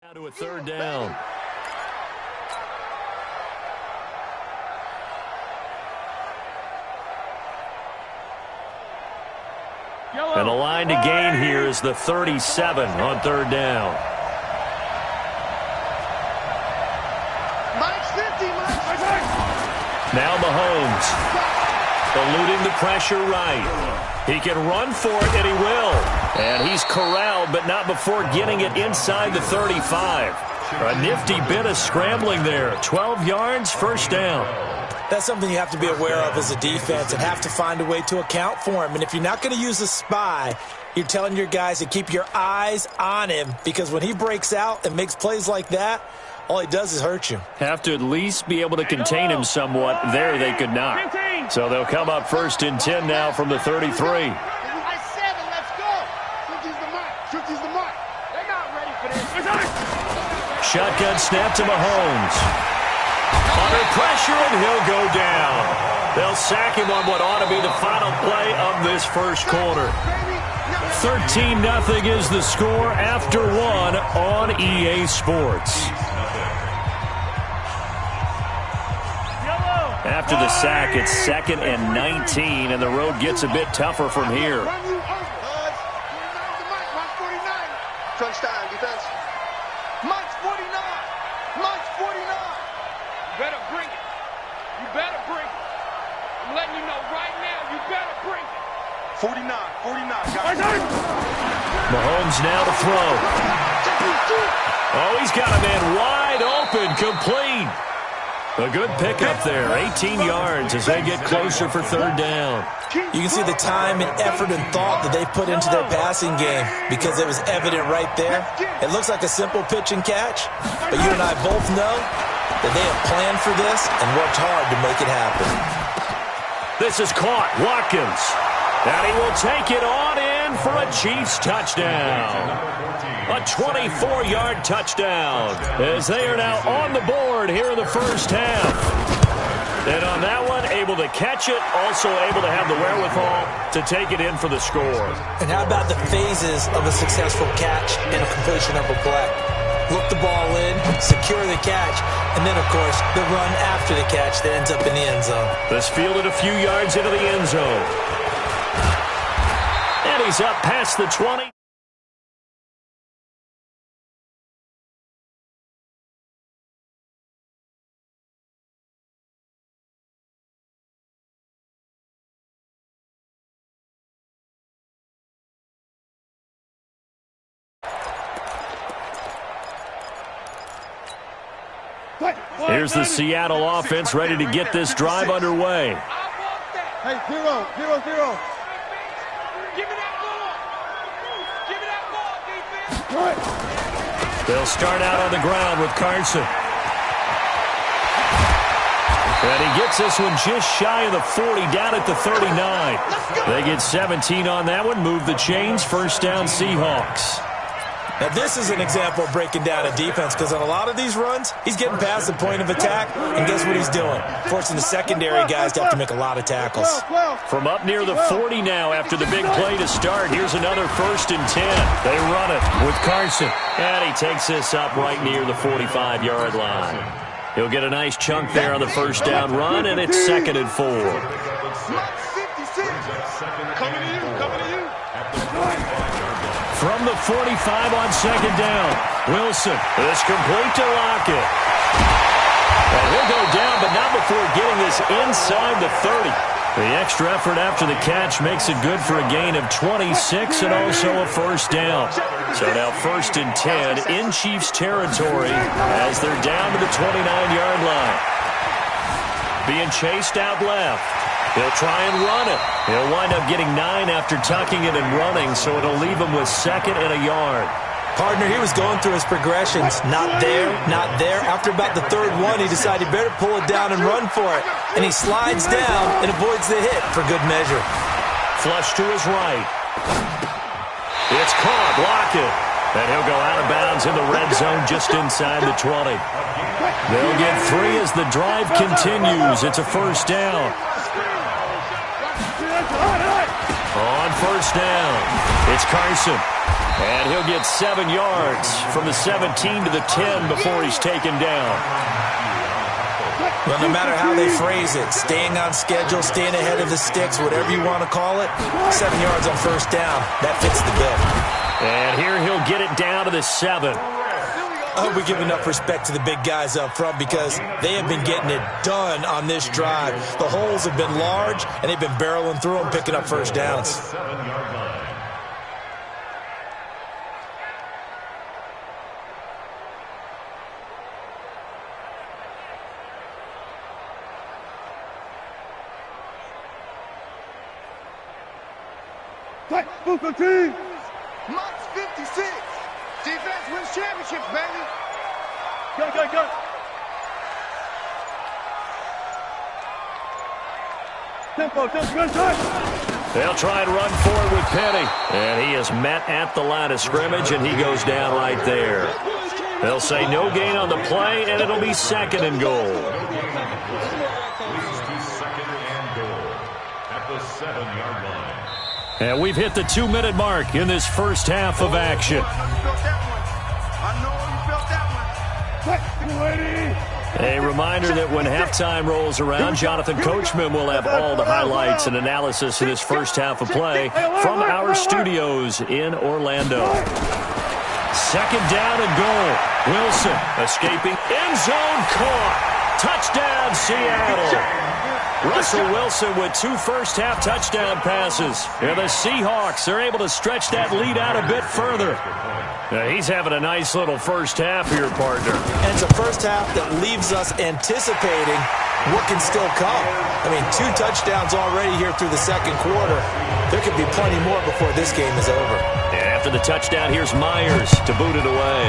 Now to a 3rd down. And the line to gain here is the 37 on 3rd down. Now Mahomes. Eluding the pressure right. He can run for it, and he will. And he's corralled, but not before getting it inside the 35. A nifty bit of scrambling there. 12 yards, 1st down. That's something you have to be aware of as a defense and have to find a way to account for him. And if you're not going to use a spy, you're telling your guys to keep your eyes on him, because when he breaks out and makes plays like that, all he does is hurt you. Have to at least be able to contain him somewhat. There they could not. So they'll come up 1st and 10 now from the 33. Let's go. 50's the mark. 50's the mark. They're not ready for this. Shotgun snap to Mahomes. Under pressure, and he'll go down. They'll sack him on what ought to be the final play of this 1st quarter. 13-0 is the score after 1 on EA Sports. After the sack, it's 2nd and 19, and the road gets a bit tougher from here. Crunch time, defense. Mike's 49. Mike's 49. You better bring it. You better bring it. I'm letting you know right now, you better bring it. 49, guys. Mahomes now to throw. Oh, he's got a man wide open, complete. A good pickup there, 18 yards as they get closer for 3rd down. You can see the time and effort and thought that they put into their passing game, because it was evident right there. It looks like a simple pitch and catch, but you and I both know that they have planned for this and worked hard to make it happen. This is caught. Watkins. And he will take it on in for a Chiefs touchdown. A 24-yard touchdown as they are now on the board here in the 1st half. And on that one, able to catch it, also able to have the wherewithal to take it in for the score. And how about the phases of a successful catch and a completion of a play? Look the ball in, secure the catch, and then, of course, the run after the catch that ends up in the end zone. This fielded a few yards into the end zone. And he's up past the 20. Here's the Seattle offense ready to get this drive underway. Hey, 0. Give me that ball. Defense. They'll start out on the ground with Carson. And he gets this one just shy of the 40, down at the 39. They get 17 on that one, move the chains, 1st down Seahawks. Now, this is an example of breaking down a defense, because on a lot of these runs, he's getting past the point of attack, and guess what he's doing? Forcing the secondary guys to have to make a lot of tackles. From up near the 40 now after the big play to start, here's another 1st and 10. They run it with Carson, and he takes this up right near the 45-yard line. He'll get a nice chunk there on the 1st down run, and it's 2nd and 4. Coming to you. From the 45 on 2nd down, Wilson is complete to Lockett. And he'll go down, but not before getting this inside the 30. The extra effort after the catch makes it good for a gain of 26 and also a first down. So now 1st and 10 in Chiefs territory as they're down to the 29-yard line. Being chased out left. He'll try and run it. He'll wind up getting 9 after tucking it and running, so it'll leave him with 2nd and a yard. Partner, he was going through his progressions. Not there, not there. After about the 3rd one, he decided he better pull it down and run for it. And he slides down and avoids the hit for good measure. Flush to his right. It's caught. Block it. And he'll go out of bounds in the red zone just inside the 20. They'll get 3 as the drive continues. It's a first down. On first down, it's Carson. And he'll get 7 yards from the 17 to the 10 before he's taken down. Well, no matter how they phrase it, staying on schedule, staying ahead of the sticks, whatever you want to call it, 7 yards on first down, that fits the bill. And here he'll get it down to the 7. I hope we give enough respect to the big guys up front because they have been getting it done on this drive. The holes have been large, and they've been barreling through them, picking up first downs. Mike's 56. Defense wins championships, baby. Go. Tempo, They'll try and run forward with Penny. And he is met at the line of scrimmage, and he goes down right there. They'll say no gain on the play, and it'll be 2nd and goal. At the 7-yard line. And we've hit the 2-minute mark in this first half of action. A reminder that when halftime rolls around, Jonathan Coachman will have all the highlights and analysis of this first half of play from our studios in Orlando. 2nd down and goal. Wilson escaping. End zone caught. Touchdown, Seattle. Russell Wilson with 2 first-half touchdown passes. And the Seahawks are able to stretch that lead out a bit further. Now, he's having a nice little first half here, partner. And it's a first half that leaves us anticipating what can still come. I mean, 2 touchdowns already here through the 2nd quarter. There could be plenty more before this game is over. And after the touchdown, here's Myers to boot it away.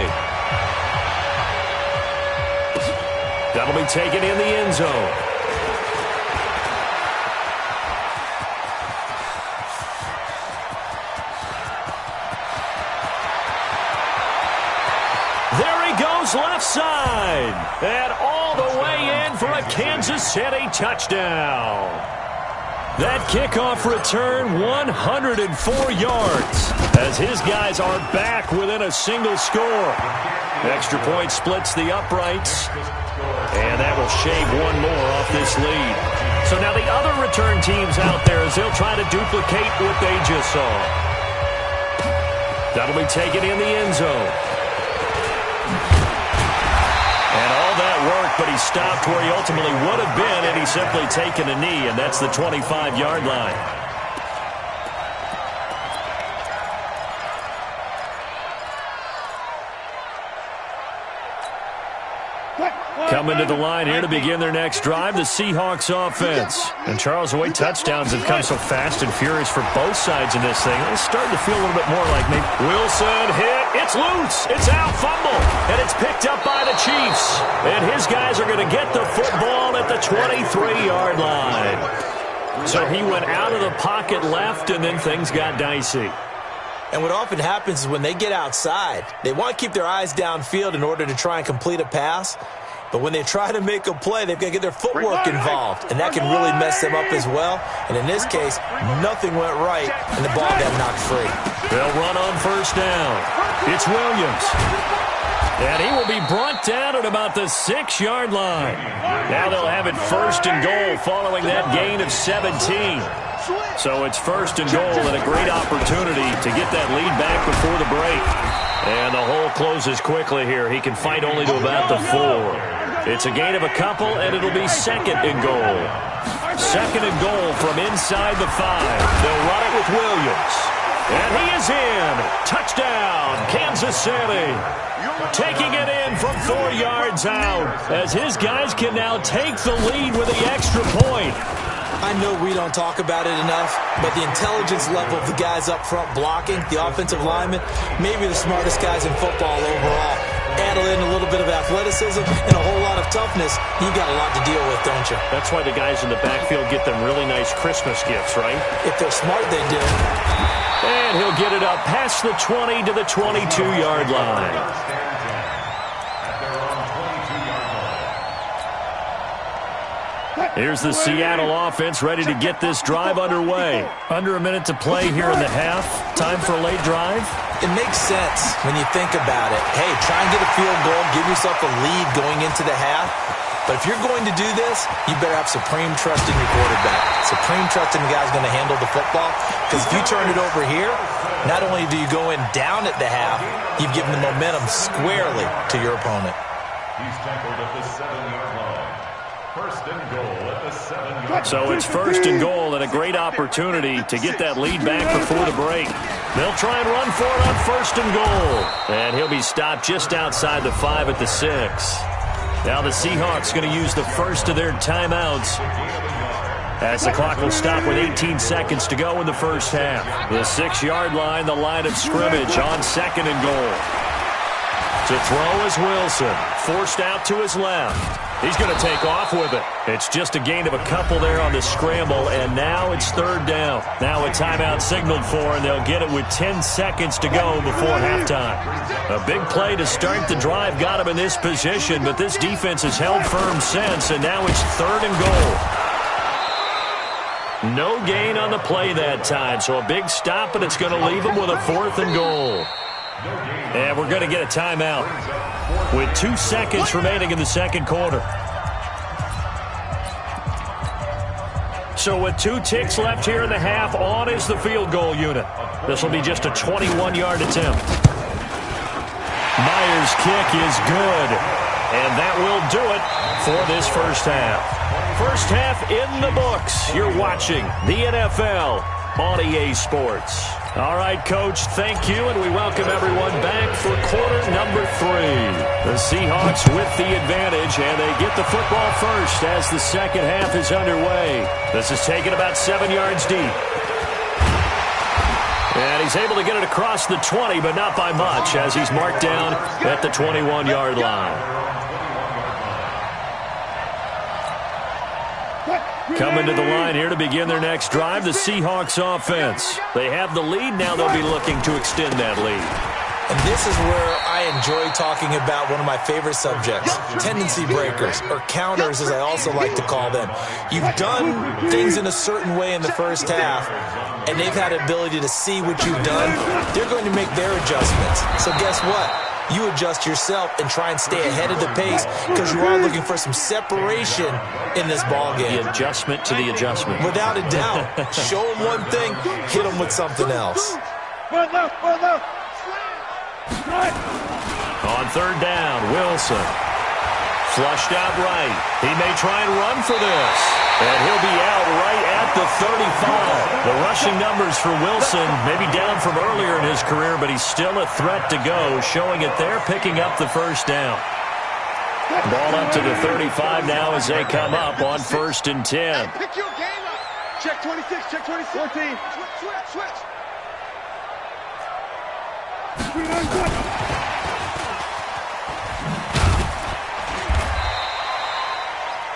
That'll be taken in the end zone. Left side, and all the way in for a Kansas City touchdown. That kickoff return, 104 yards, as his guys are back within a single score. Extra point splits the uprights, and that will shave 1 more off this lead. So now the other return teams out there as they'll try to duplicate what they just saw. That'll be taken in the end zone. And all that work, but he stopped where he ultimately would have been, and he's simply taken a knee, and that's the 25-yard line. Coming to the line here to begin their next drive, the Seahawks offense. And Charles, the way touchdowns have come so fast and furious for both sides in this thing, it's starting to feel a little bit more like maybe Wilson hit. It's loose. It's out, fumble. And it's picked up by the Chiefs. And his guys are going to get the football at the 23-yard line. So he went out of the pocket left, and then things got dicey. And what often happens is when they get outside, they want to keep their eyes downfield in order to try and complete a pass. But when they try to make a play, they've got to get their footwork involved, and that can really mess them up as well. And in this case, nothing went right, and the ball got knocked free. They'll run on first down. It's Williams. And he will be brought down at about the 6-yard line. Now they'll have it 1st and goal following that gain of 17. So it's 1st and goal and a great opportunity to get that lead back before the break. And the hole closes quickly here. He can fight only to about the 4. It's a gain of a couple, and it'll be 2nd and goal. second and goal from inside the 5. They'll run it with Williams. And he is in. Touchdown, Kansas City. Taking it in from 4 yards out as his guys can now take the lead with the extra point. I know we don't talk about it enough, but the intelligence level of the guys up front blocking, the offensive linemen, maybe the smartest guys in football overall. Add in a little bit of athleticism and a whole lot of toughness, you got a lot to deal with, don't you? That's why the guys in the backfield get them really nice Christmas gifts, right? If they're smart, they do. And he'll get it up past the 20 to the 22-yard line. Here's the Seattle offense ready to get this drive underway. Under a minute to play here in the half. Time for a late drive. It makes sense when you think about it. Hey, try and get a field goal, give yourself a lead going into the half. But if you're going to do this, you better have supreme trust in your quarterback. Supreme trust in the guy's going to handle the football. Because if you turn it over here, not only do you go in down at the half, you've given the momentum squarely to your opponent. He's tackled at the 7-yard line. First and goal at the 7-yard line. So it's first and goal and a great opportunity to get that lead back before the break. They'll try and run for it on first and goal. And he'll be stopped just outside the 5 at the 6. Now the Seahawks going to use the first of their timeouts as the clock will stop with 18 seconds to go in the first half. The 6-yard line, the line of scrimmage on second and goal. To throw is Wilson, forced out to his left. He's going to take off with it. It's just a gain of a couple there on the scramble, and now it's third down. Now a timeout signaled for, and they'll get it with 10 seconds to go before halftime. A big play to start the drive got him in this position, but this defense has held firm since, and now it's third and goal. No gain on the play that time, so a big stop, and it's going to leave him with a fourth and goal. And we're going to get a timeout with 2 seconds remaining in the second quarter. So with 2 ticks left here in the half, on is the field goal unit. This will be just a 21-yard attempt. Myers' kick is good, and that will do it for this first half. First half in the books. You're watching the NFL on EA Sports. All right, Coach, thank you, and we welcome everyone back for quarter number 3. The Seahawks with the advantage, and they get the football first as the second half is underway. This is taken about 7 yards deep. And he's able to get it across the 20, but not by much, as he's marked down at the 21-yard line. Coming to the line here to begin their next drive, the Seahawks offense. They have the lead. Now they'll be looking to extend that lead. And this is where I enjoy talking about one of my favorite subjects, tendency breakers, or counters as I also like to call them. You've done things in a certain way in the first half, and they've had the ability to see what you've done. They're going to make their adjustments. So guess what? You adjust yourself and try and stay ahead of the pace because you are looking for some separation in this ballgame. The adjustment to the adjustment. Without a doubt. Show them one thing, hit them with something else. On third down, Wilson. Flushed out right. He may try and run for this. And he'll be out right at the 35. The rushing numbers for Wilson maybe down from earlier in his career, but he's still a threat to go, showing it there, picking up the first down. Ball up to the 35 now as they come up on 1st and 10. Pick your game up. Check 26, check 26. 14. Switch.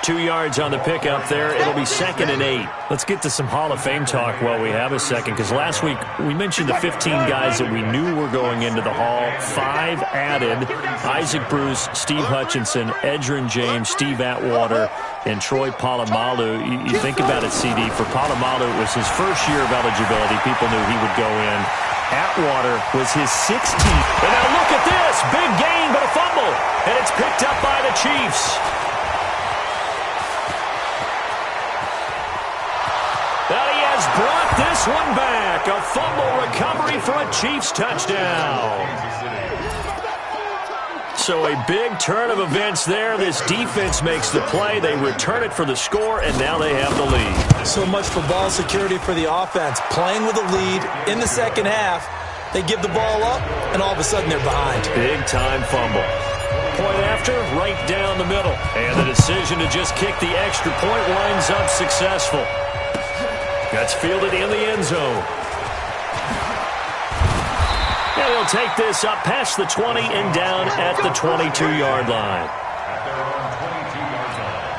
2 yards on the pickup there. It'll be 2nd and 8. Let's get to some Hall of Fame talk while we have a second, because last week we mentioned the 15 guys that we knew were going into the Hall. 5 added: Isaac Bruce, Steve Hutchinson, Edgerrin James, Steve Atwater, and Troy Polamalu. You think about it, CD. For Polamalu, it was his first year of eligibility. People knew he would go in. Atwater was his 16th. And now look at this. Big gain, but a fumble. And it's picked up by the Chiefs. And he has brought this one back. A fumble recovery for a Chiefs touchdown. So a big turn of events there. This defense makes the play. They return it for the score, and now they have the lead. So much for ball security for the offense. Playing with a lead in the second half. They give the ball up, and all of a sudden they're behind. Big-time fumble. Point after, right down the middle. And the decision to just kick the extra point winds up successful. That's fielded in the end zone. And they'll take this up past the 20 and down at the 22-yard line. At their own 22-yard line.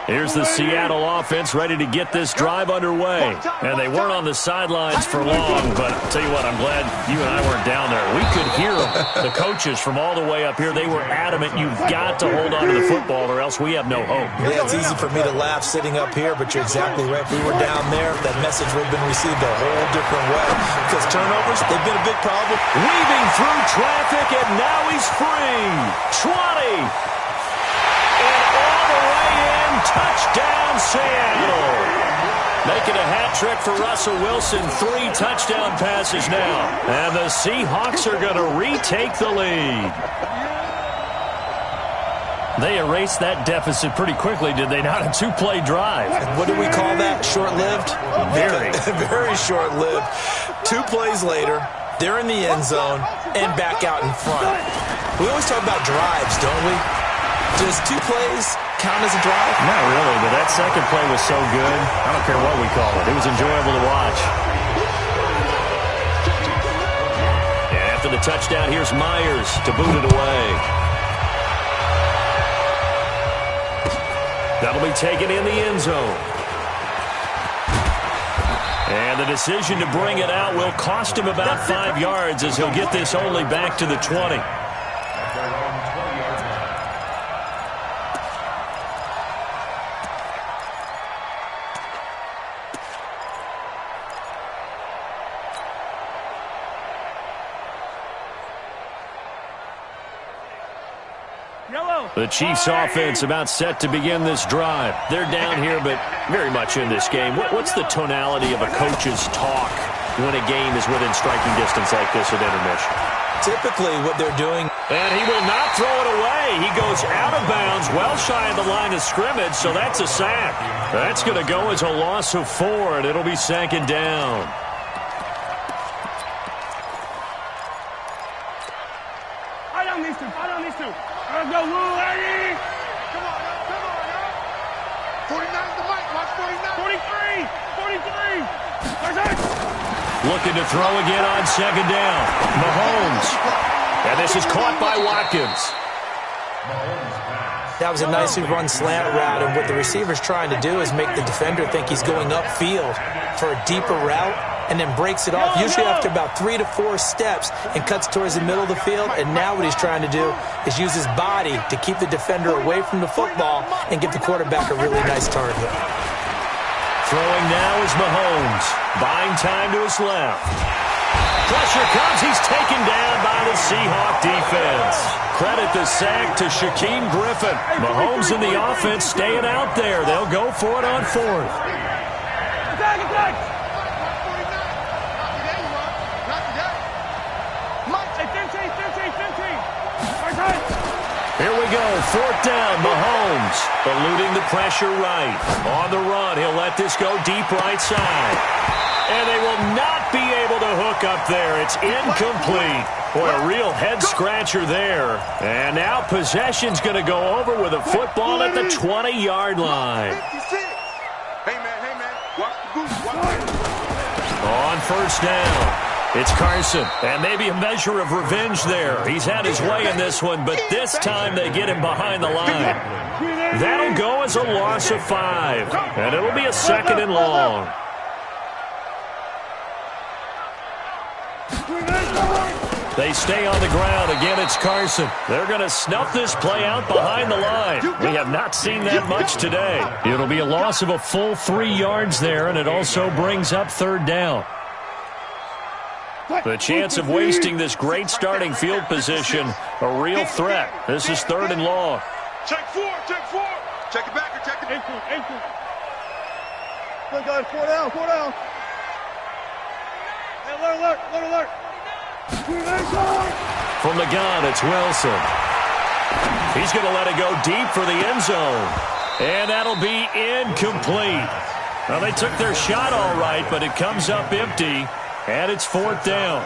Here's the Seattle offense ready to get this drive underway. And they weren't on the sidelines for long, but I'll tell you what, I'm glad you and I weren't down there. We could hear them. The coaches from all the way up here, they were adamant, you've got to hold on to the football or else we have no hope. Yeah, it's easy for me to laugh sitting up here, but you're exactly right. If we were down there, that message would have been received a whole different way. Because turnovers, they've been a big problem. Weaving through traffic, and now he's free. 20. Touchdown, Seattle. Making a hat trick for Russell Wilson. 3 touchdown passes now. And the Seahawks are going to retake the lead. They erased that deficit pretty quickly, did they not? A 2-play drive. What do we call that? Short-lived? Very. Very short-lived. 2 plays later, they're in the end zone and back out in front. We always talk about drives, don't we? Does 2 plays count as a drive? Not really, but that second play was so good. I don't care what we call it. It was enjoyable to watch. And after the touchdown, here's Myers to boot it away. That'll be taken in the end zone. And the decision to bring it out will cost him about 5 yards as he'll get this only back to the 20. The Chiefs offense about set to begin this drive. They're down here, but very much in this game. What's the tonality of a coach's talk when a game is within striking distance like this at intermission? Typically what they're doing. And he will not throw it away. He goes out of bounds, well shy of the line of scrimmage, so that's a sack. That's going to go as a loss of 4, and it'll be second down. I don't need to. Let's go, Will, Eddie! Come on, 49 the mic, watch 49. 43! Looking to throw again on second down. Mahomes. And this is caught by Watkins. That was a nicely run slant route, and what the receiver's trying to do is make the defender think he's going upfield for a deeper route, and then breaks it off, usually after about 3 to 4 steps, and cuts towards the middle of the field. And now what he's trying to do is use his body to keep the defender away from the football and give the quarterback a really nice target. Throwing now is Mahomes. Buying time to his left. Pressure comes. He's taken down by the Seahawk defense. Credit the sack to Shaquem Griffin. Mahomes and the offense staying out there. They'll go for it on 4th. Attack! Here we go, 4th down, Mahomes, eluding the pressure right. On the run, he'll let this go deep right side. And they will not be able to hook up there. It's incomplete. Boy, a real head-scratcher there. And now possession's going to go over with a football at the 20-yard line. Hey, man, watch the goose. On 1st down. It's Carson, and maybe a measure of revenge there. He's had his way in this one, but this time they get him behind the line. That'll go as a loss of 5, and it'll be a 2nd and long. They stay on the ground. Again, it's Carson. They're going to snuff this play out behind the line. We have not seen that much today. It'll be a loss of a full 3 yards there, and it also brings up 3rd down. The chance of wasting this great starting field position, a real threat. This is 3rd and long. Check 4. Check it back or check it. Good, guys. 4 down, 4 down. Hey, alert, alert, alert, alert. From the gun, it's Wilson. He's going to let it go deep for the end zone. And that'll be incomplete. Well, they took their shot all right, but it comes up empty. And it's 4th down.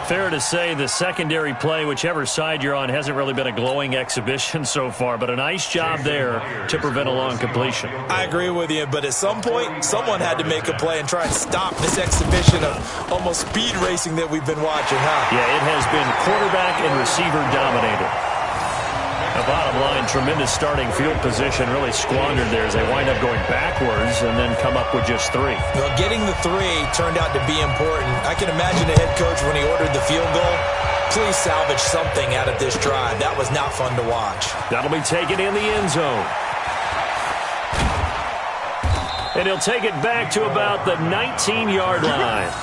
Fair to say the secondary play, whichever side you're on, hasn't really been a glowing exhibition so far, but a nice job there to prevent a long completion. I agree with you, but at some point, someone had to make a play and try and stop this exhibition of almost speed racing that we've been watching, huh? Yeah, it has been quarterback and receiver dominated. The bottom line, tremendous starting field position, really squandered there as they wind up going backwards and then come up with just 3. Well, getting the 3 turned out to be important. I can imagine the head coach when he ordered the field goal. Please salvage something out of this drive. That was not fun to watch. That'll be taken in the end zone. And he'll take it back to about the 19-yard line.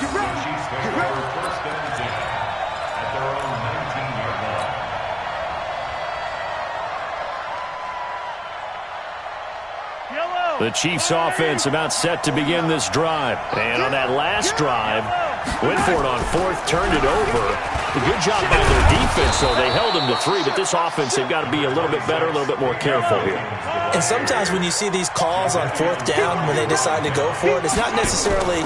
The Chiefs offense about set to begin this drive. And on that last drive, went for it on 4th, turned it over. A good job by their defense, though. They held them to 3, but this offense, they've got to be a little bit better, a little bit more careful here. And sometimes when you see these calls on 4th down, when they decide to go for it, it's not necessarily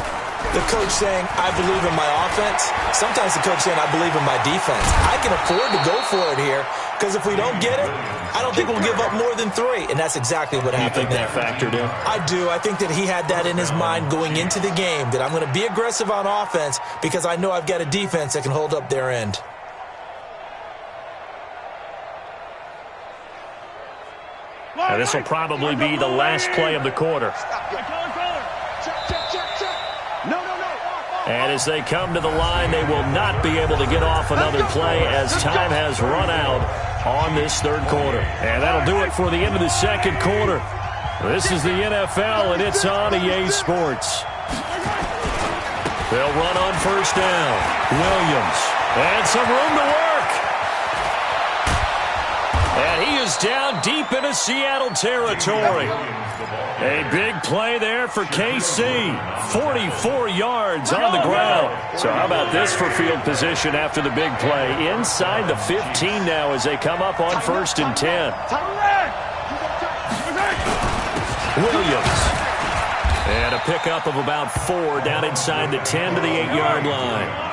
the coach saying, I believe in my offense. Sometimes the coach saying, I believe in my defense. I can afford to go for it here, because if we don't get it, I don't think we'll give up more than 3. And that's exactly what happened there. You think that factored in? I do. I think that he had that in his mind going into the game, that I'm going to be aggressive on offense because I know I've got a defense that can hold up their end. Now, this will probably be the last play of the quarter. And as they come to the line, they will not be able to get off another play as time has run out on this 3rd quarter. And that'll do it for the end of the 2nd quarter. This is the NFL, and it's on EA Sports. They'll run on 1st down. Williams. And some room to work. And he is down deep into Seattle territory. A big play there for KC. 44 yards on the ground. So how about this for field position after the big play? Inside the 15 now as they come up on 1st and 10. Williams. And a pickup of about 4 down inside the 10 to the 8-yard line.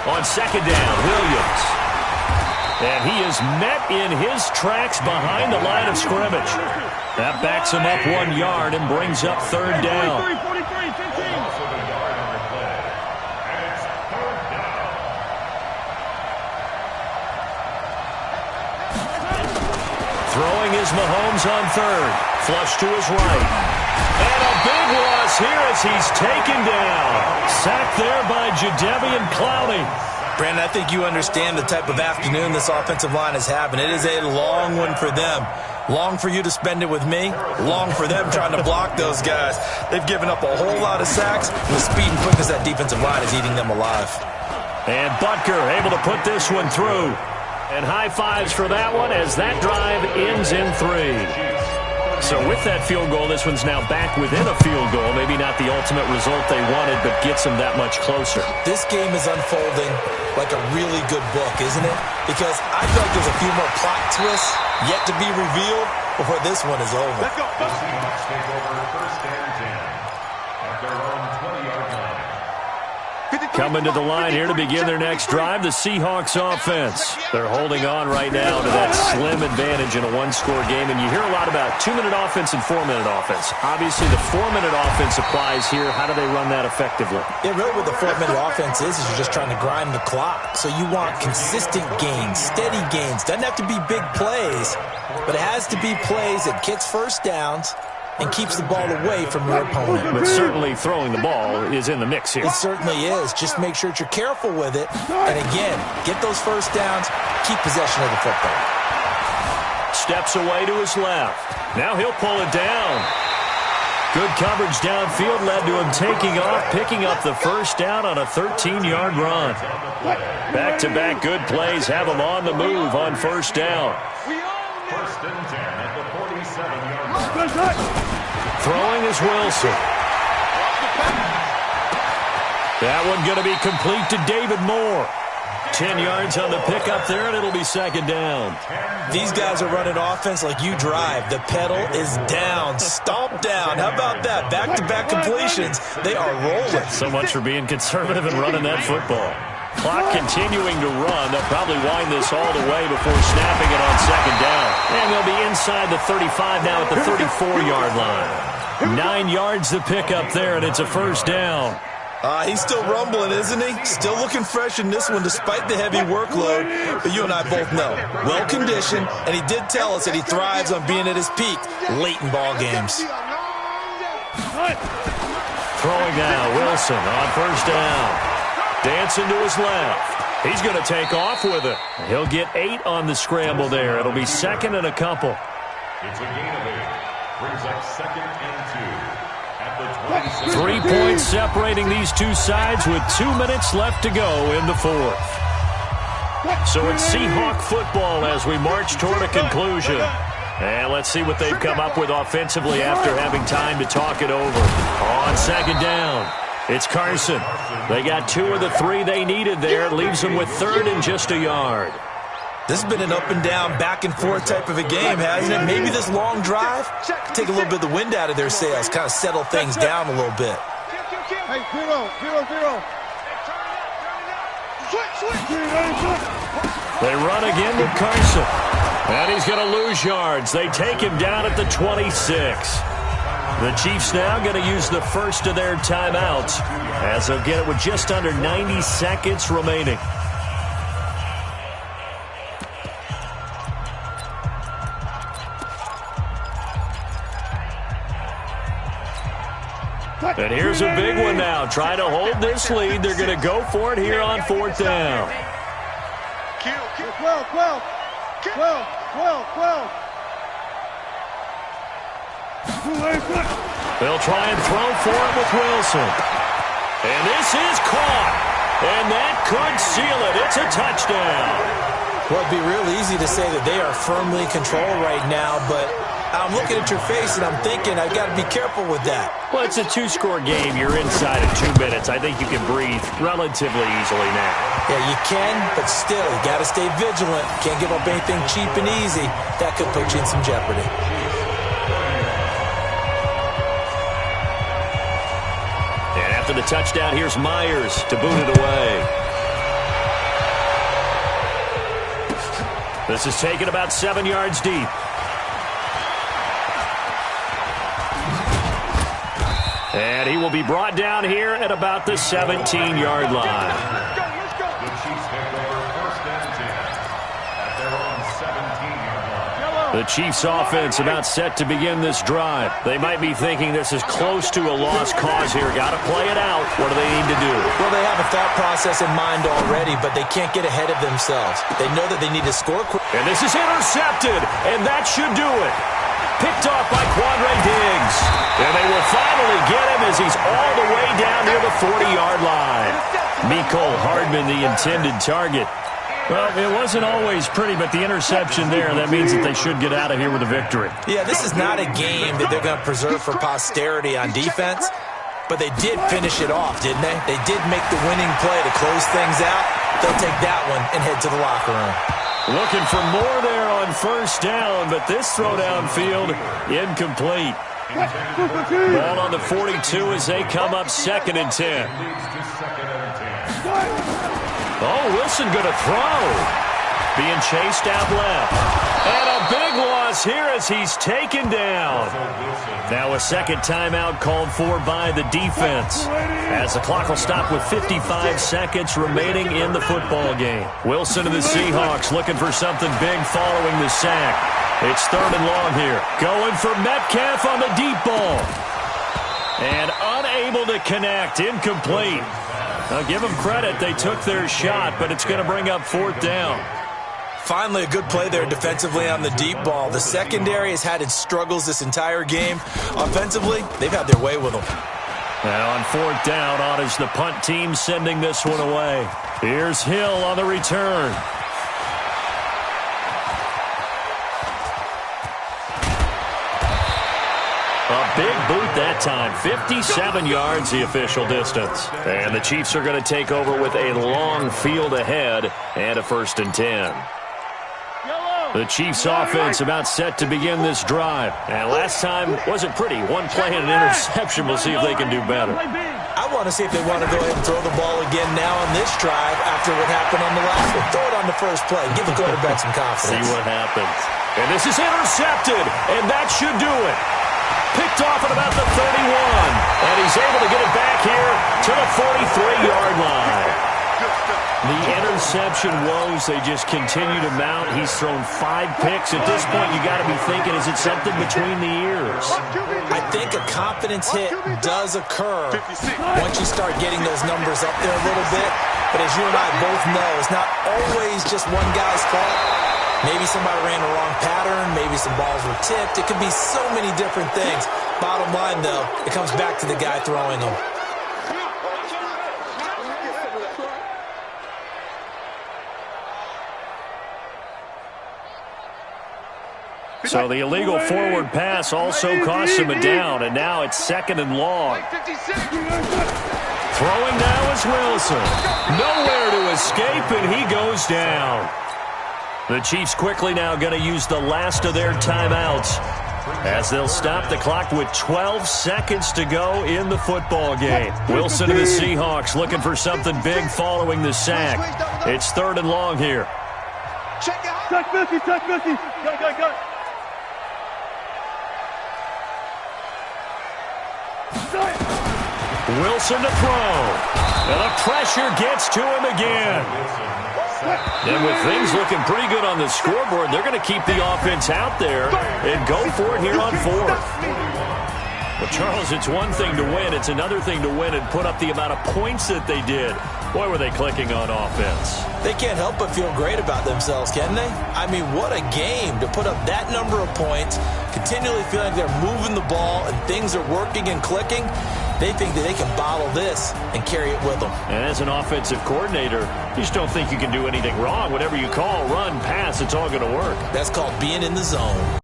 On 2nd down, Williams. And he is met in his tracks behind the line of scrimmage. That backs him up 1 yard and brings up 3rd down. Throwing is Mahomes on 3rd. Flush to his right. And a big loss here as he's taken down. Sacked there by Jadeveon Clowney. Brandon, I think you understand the type of afternoon this offensive line is having. It is a long one for them. Long for you to spend it with me. Long for them trying to block those guys. They've given up a whole lot of sacks. And the speed and quickness of that defensive line is eating them alive. And Butker able to put this one through. And high fives for that one as that drive ends in 3. So with that field goal, this one's now back within a field goal. Maybe not the ultimate result they wanted, but gets them that much closer. This game is unfolding like a really good book, isn't it? Because I feel like there's a few more plot twists yet to be revealed before this one is over. Let's go. The Seahawks take over 1st and 10 at their own 20-yard line. Coming to the line here to begin their next drive, the Seahawks offense. They're holding on right now to that slim advantage in a 1-score game, and you hear a lot about 2-minute offense and 4-minute offense. Obviously, the 4-minute offense applies here. How do they run that effectively? Yeah, really what the 4-minute offense is you're just trying to grind the clock. So you want consistent gains, steady gains. Doesn't have to be big plays, but it has to be plays that gets 1st downs and keeps the ball away from your opponent. But certainly throwing the ball is in the mix here. It certainly is. Just make sure that you're careful with it. And again, get those 1st downs, keep possession of the football. Steps away to his left. Now he'll pull it down. Good coverage downfield led to him taking off, picking up the first down on a 13-yard run. Back-to-back good plays have him on the move on first down. First and 10 at the 47-yard line. Throwing is Wilson. That one going to be complete to David Moore. 10 yards on the pickup there, and it'll be second down. These guys are running offense like you drive. The pedal is down, stomp down. How about that? Back-to-back completions. They are rolling. So much for being conservative and running that football. Clock continuing to run. They'll probably wind this all the way before snapping it on second down. And they'll be inside the 35 now at the 34-yard line. 9 yards to pick up there, and it's a first down. He's still rumbling, isn't he? Still looking fresh in this one despite the heavy workload. But you and I both know, well-conditioned, and he did tell us that he thrives on being at his peak late in ball games. Throwing now, Wilson on first down. Dancing to his left. He's going to take off with it. He'll get 8 on the scramble there. It'll be second and a couple. It's a gain of 8. Brings up second and 2. 3 points separating these two sides with 2 minutes left to go in the fourth. So it's Seahawk football as we march toward a conclusion. And let's see what they've come up with offensively after having time to talk it over. On second down, it's Carson. They got 2 of the 3 they needed there. Leaves them with third and just a yard. This has been an up-and-down, back-and-forth type of a game, hasn't it? Maybe this long drive take a little bit of the wind out of their sails, kind of settle things down a little bit. Hey, 0, 0, 0. They run again with Carson. And he's going to lose yards. They take him down at the 26. The Chiefs now going to use the first of their timeouts as they'll get it with just under 90 seconds remaining. And here's a big one now. Trying to hold this lead. They're going to go for it here on fourth down. 12. They'll try and throw for it with Wilson. And this is caught. And that could seal it. It's a touchdown. Well, it'd be real easy to say that they are firmly in control right now, but I'm looking at your face and I'm thinking I've got to be careful with that. Well, it's a 2-score game. You're inside of 2 minutes. I think you can breathe relatively easily now. Yeah, you can, but still, you got to stay vigilant. Can't give up anything cheap and easy. That could put you in some jeopardy. And after the touchdown, here's Myers to boot it away. This is taken about 7 yards deep. And he will be brought down here at about the 17-yard line. The Chiefs take over first and 10 at their own 17-yard line. The Chiefs offense about set to begin this drive. They might be thinking this is close to a lost cause here. Got to play it out. What do they need to do? Well, they have a thought process in mind already, but they can't get ahead of themselves. They know that they need to score quick. And this is intercepted, and that should do it. Picked off by Quandre Diggs. And they will finally get him as he's all the way down near the 40-yard line. Mecole Hardman, the intended target. Well, it wasn't always pretty, but the interception there, that means that they should get out of here with a victory. Yeah, this is not a game that they're going to preserve for posterity on defense, but they did finish it off, didn't they? They did make the winning play to close things out. They'll take that one and head to the locker room. Looking for more there on first down, but this throw downfield incomplete. Ball on the 42 as they come up second and 10. Oh, Wilson going to throw. Being chased out left. And a big loss here as he's taken down. Now a second timeout called for by the defense, as the clock will stop with 55 seconds remaining in the football game. Wilson and the Seahawks looking for something big following the sack. It's third and long here. Going for Metcalf on the deep ball. And unable to connect. Incomplete. Now give them credit. They took their shot, but it's going to bring up fourth down. Finally, a good play there defensively on the deep ball. The secondary has had its struggles this entire game. Offensively, they've had their way with them. And on fourth down, on is the punt team sending this one away. Here's Hill on the return. A big boot that time. 57 yards the official distance. And the Chiefs are going to take over with a long field ahead and a 1st and 10. The Chiefs offense about set to begin this drive. And last time wasn't pretty. One play and an interception. We'll see if they can do better. I want to see if they want to go ahead and throw the ball again now on this drive after what happened on the last one. Throw it on the first play. Give the quarterback some confidence. See what happens. And this is intercepted. And that should do it. Picked off at about the 31. And he's able to get it back here to the 43-yard line. The interception woes, they just continue to mount. He's thrown 5 picks. At this point, you got to be thinking, is it something between the ears? I think a confidence hit does occur once you start getting those numbers up there a little bit. But as you and I both know, it's not always just one guy's fault. Maybe somebody ran the wrong pattern. Maybe some balls were tipped. It could be so many different things. Bottom line, though, it comes back to the guy throwing them. So the illegal forward pass also costs him a down, and now it's 2nd and long. Throwing now is Wilson. Nowhere to escape, and he goes down. The Chiefs quickly now going to use the last of their timeouts as they'll stop the clock with 12 seconds to go in the football game. Wilson and the Seahawks looking for something big following the sack. It's 3rd and long here. Tuck Milky. Go. Wilson to throw. And the pressure gets to him again. And with things looking pretty good on the scoreboard, they're going to keep the offense out there and go for it here on 4th. Well, Charles, it's one thing to win. It's another thing to win and put up the amount of points that they did. Boy, were they clicking on offense. They can't help but feel great about themselves, can they? I mean, what a game to put up that number of points, continually feeling like they're moving the ball and things are working and clicking. They think that they can bottle this and carry it with them. And as an offensive coordinator, you just don't think you can do anything wrong. Whatever you call, run, pass, it's all going to work. That's called being in the zone.